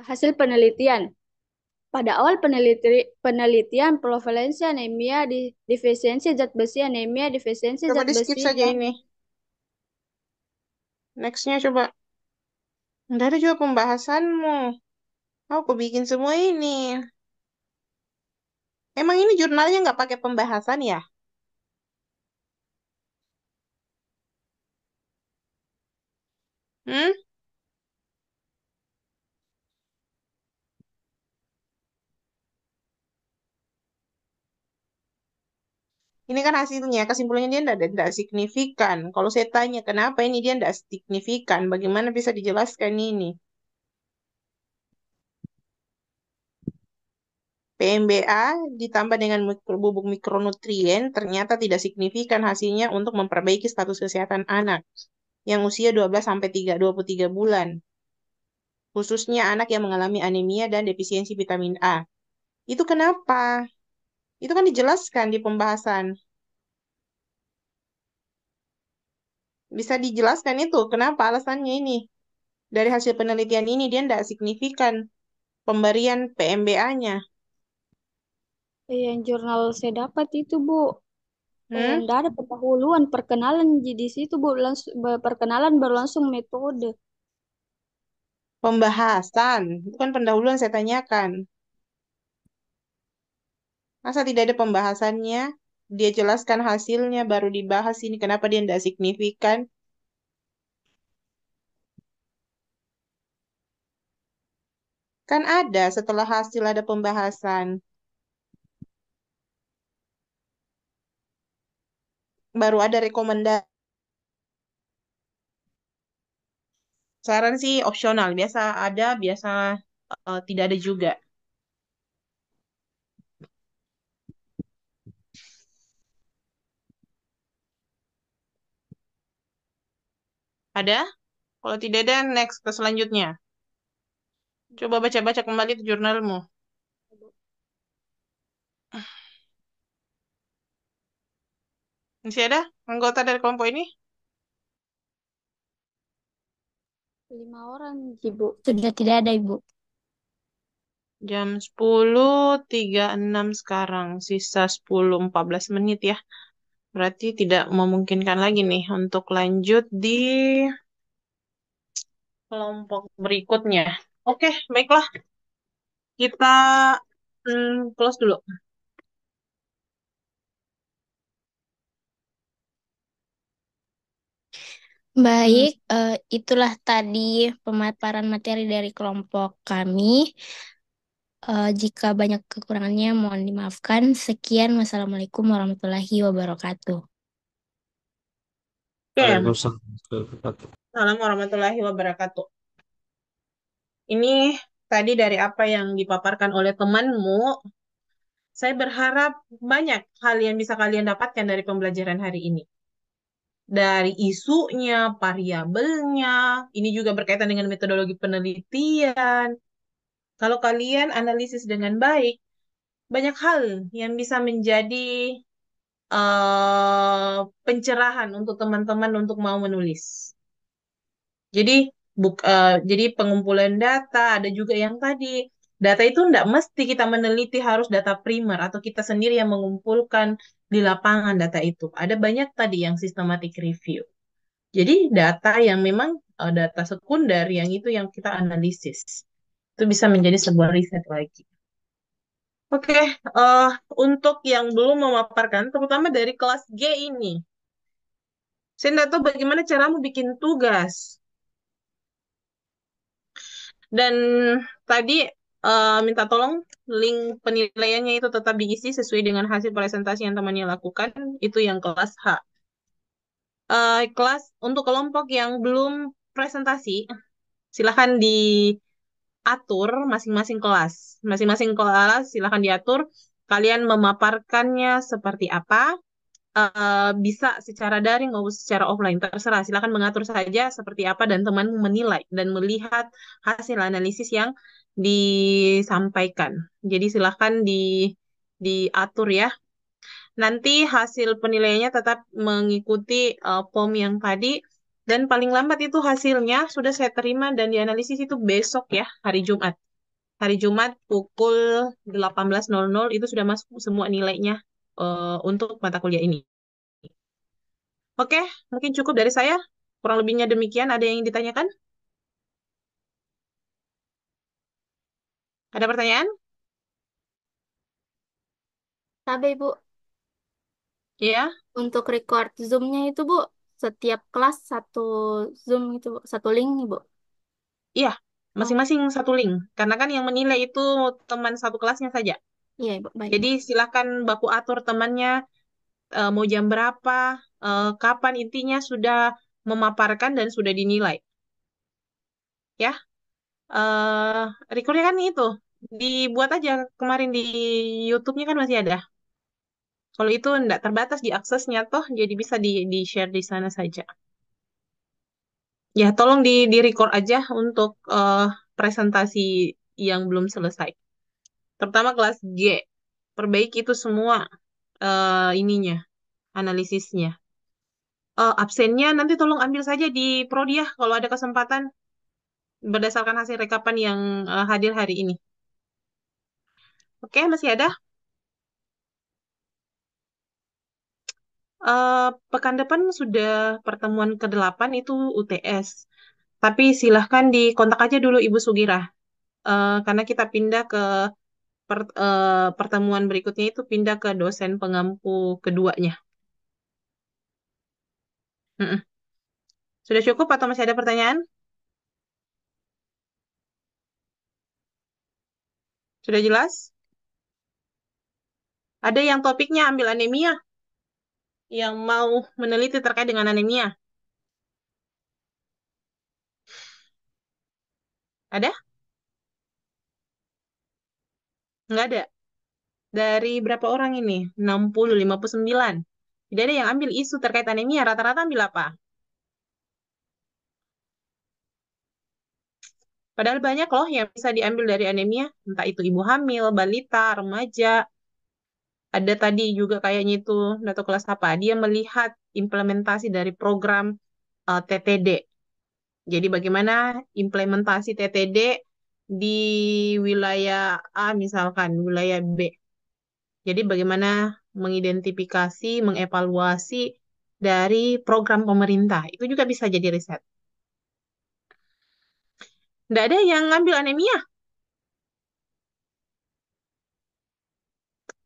Hasil penelitian. Pada awal penelitian prevalensi anemia defisiensi zat besi, anemia defisiensi Coba zat di skip besi saja ini. Nextnya coba. Nggak ada juga pembahasanmu. Aku bikin semua ini. Emang ini jurnalnya nggak pakai pembahasan ya? Hmm? Ini kan hasilnya, kesimpulannya dia tidak signifikan. Kalau saya tanya kenapa ini dia tidak signifikan, bagaimana bisa dijelaskan ini? PMBA ditambah dengan bubuk mikronutrien ternyata tidak signifikan hasilnya untuk memperbaiki status kesehatan anak yang usia 12 sampai 23 bulan. Khususnya anak yang mengalami anemia dan defisiensi vitamin A. Itu kenapa? Itu kan dijelaskan di pembahasan. Bisa dijelaskan itu kenapa alasannya ini? Dari hasil penelitian ini dia tidak signifikan pemberian PMBA-nya. Yang jurnal saya dapat itu, Bu. Hmm? Nggak ada pendahuluan perkenalan di situ, Bu. Langsung perkenalan baru langsung metode. Pembahasan, bukan pendahuluan saya tanyakan. Masa tidak ada pembahasannya? Dia jelaskan hasilnya, baru dibahas ini. Kenapa dia tidak signifikan? Kan ada, setelah hasil ada pembahasan. Baru ada rekomendasi. Saran sih opsional. Biasa ada, biasa tidak ada juga. Ada? Kalau tidak ada, next ke selanjutnya. Coba baca-baca kembali di jurnalmu. Masih ada anggota dari kelompok ini? 5 orang, Ibu. Sudah tidak ada, Ibu. Jam 10.36 sekarang. Sisa 10-14 menit ya. Berarti tidak memungkinkan lagi nih untuk lanjut di kelompok berikutnya. Oke, baiklah. Kita close dulu. Baik, itulah tadi pemaparan materi dari kelompok kami. Jika banyak kekurangannya, mohon dimaafkan. Sekian, wassalamualaikum warahmatullahi wabarakatuh. Oke, Waalaikumsalam warahmatullahi wabarakatuh. Assalamualaikum warahmatullahi wabarakatuh. Ini tadi dari apa yang dipaparkan oleh temanmu, saya berharap banyak hal yang bisa kalian dapatkan dari pembelajaran hari ini. Dari isunya, variabelnya, ini juga berkaitan dengan metodologi penelitian. Kalau kalian analisis dengan baik, banyak hal yang bisa menjadi pencerahan untuk teman-teman untuk mau menulis. Jadi jadi pengumpulan data ada juga yang tadi data itu tidak mesti kita meneliti harus data primer atau kita sendiri yang mengumpulkan di lapangan data itu. Ada banyak tadi yang systematic review. Jadi data yang memang data sekunder yang itu yang kita analisis. Itu bisa menjadi sebuah riset lagi. Oke, untuk yang belum memaparkan, terutama dari kelas G ini, saya tidak tahu bagaimana caramu bikin tugas. Dan tadi minta tolong link penilaiannya itu tetap diisi sesuai dengan hasil presentasi yang temannya lakukan. Itu yang kelas H. Kelas untuk kelompok yang belum presentasi, silahkan diatur masing-masing kelas. Masing-masing kelas silahkan diatur. Kalian memaparkannya seperti apa. Bisa secara daring maupun secara offline, terserah. Silakan mengatur saja seperti apa dan temanmu menilai dan melihat hasil analisis yang disampaikan. Jadi silakan diatur ya. Nanti hasil penilaiannya tetap mengikuti POM yang tadi dan paling lambat itu hasilnya sudah saya terima dan dianalisis itu besok ya, hari Jumat. Hari Jumat pukul 18.00 itu sudah masuk semua nilainya untuk mata kuliah ini. Oke, mungkin cukup dari saya. Kurang lebihnya demikian. Ada yang ingin ditanyakan? Ada pertanyaan? Tapi Bu, Iya? untuk record Zoom-nya itu Bu, setiap kelas satu Zoom itu Bu, satu link nih Bu. Iya, Oh, masing-masing satu link. Karena kan yang menilai itu teman satu kelasnya saja. iya Bu, baik Bu. Jadi silakan baku atur temannya mau jam berapa, kapan intinya sudah memaparkan dan sudah dinilai. Ya, eh recordnya kan itu. Dibuat aja kemarin di YouTube-nya kan masih ada. Kalau itu enggak terbatas diaksesnya toh, jadi bisa di-share di sana saja. Ya, tolong di-record aja untuk presentasi yang belum selesai. Terutama kelas G. Perbaiki itu semua ininya, analisisnya. Absennya nanti tolong ambil saja di Prodiah kalau ada kesempatan. berdasarkan hasil rekapan yang hadir hari ini. Oke, masih ada? Pekan depan sudah pertemuan ke-8 itu UTS. Tapi silahkan dikontak aja dulu Ibu Sugira. Karena kita pindah ke pertemuan berikutnya itu pindah ke dosen pengampu keduanya. Mm-mm. Sudah cukup atau masih ada pertanyaan? Sudah jelas? Ada yang topiknya ambil anemia, yang mau meneliti terkait dengan anemia. Ada? Nggak ada. Dari berapa orang ini? 60, 59. Tidak ada yang ambil isu terkait anemia. Rata-rata ambil apa? Padahal banyak loh yang bisa diambil dari anemia. Entah itu ibu hamil, balita, remaja. Ada tadi juga kayaknya itu, atau kelas apa. Dia melihat implementasi dari program TTD. Jadi bagaimana implementasi TTD di wilayah A misalkan, wilayah B. Jadi bagaimana mengidentifikasi, mengevaluasi dari program pemerintah. Itu juga bisa jadi riset. Tidak ada yang ngambil anemia.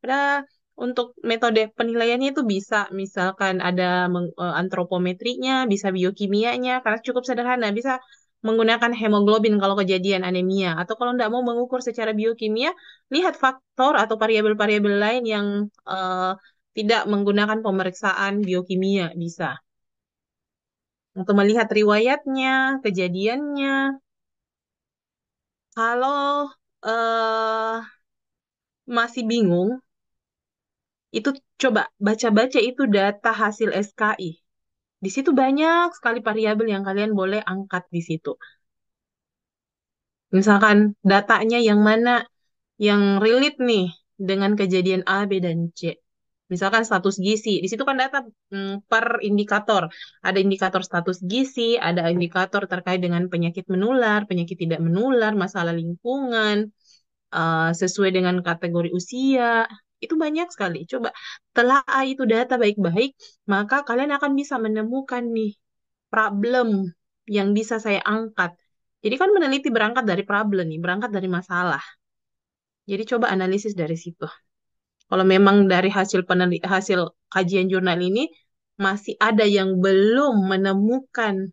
Ada untuk metode penilaiannya itu bisa, misalkan ada antropometrinya, bisa biokimianya, karena cukup sederhana. Bisa menggunakan hemoglobin kalau kejadian anemia. Atau kalau tidak mau mengukur secara biokimia, lihat faktor atau variabel-variabel lain yang tidak menggunakan pemeriksaan biokimia, bisa. Untuk melihat riwayatnya, kejadiannya. Kalau masih bingung, itu coba baca-baca itu data hasil SKI. Di situ banyak sekali variabel yang kalian boleh angkat di situ. Misalkan datanya yang mana yang relate nih dengan kejadian A, B, dan C. Misalkan status gizi. Di situ kan data per indikator. Ada indikator status gizi, ada indikator terkait dengan penyakit menular, penyakit tidak menular, masalah lingkungan, sesuai dengan kategori usia. Itu banyak sekali. Coba telaah itu data baik-baik, maka kalian akan bisa menemukan nih problem yang bisa saya angkat. Jadi kan meneliti berangkat dari problem nih, berangkat dari masalah. Jadi coba analisis dari situ. Kalau memang dari hasil kajian jurnal ini masih ada yang belum menemukan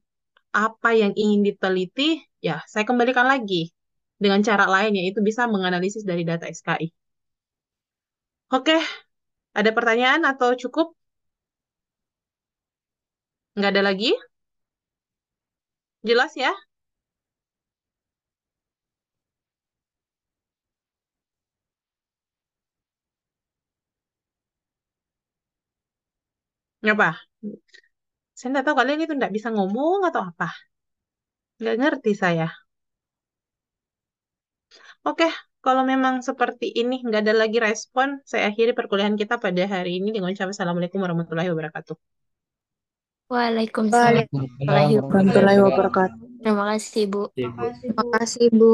apa yang ingin diteliti, ya saya kembalikan lagi dengan cara lain, yaitu bisa menganalisis dari data SKI. Oke, ada pertanyaan atau cukup? Nggak ada lagi? Jelas ya? Apa? Saya nggak tahu kalian itu nggak bisa ngomong atau apa. Nggak ngerti saya. Oke, kalau memang seperti ini nggak ada lagi respon, saya akhiri perkuliahan kita pada hari ini dengan ucapan Assalamualaikum warahmatullahi wabarakatuh. Waalaikumsalam warahmatullahi Waalaikumsalam warahmatullahi wabarakatuh. wabarakatuh. Terima kasih, Bu. Ibu. Terima kasih, Bu.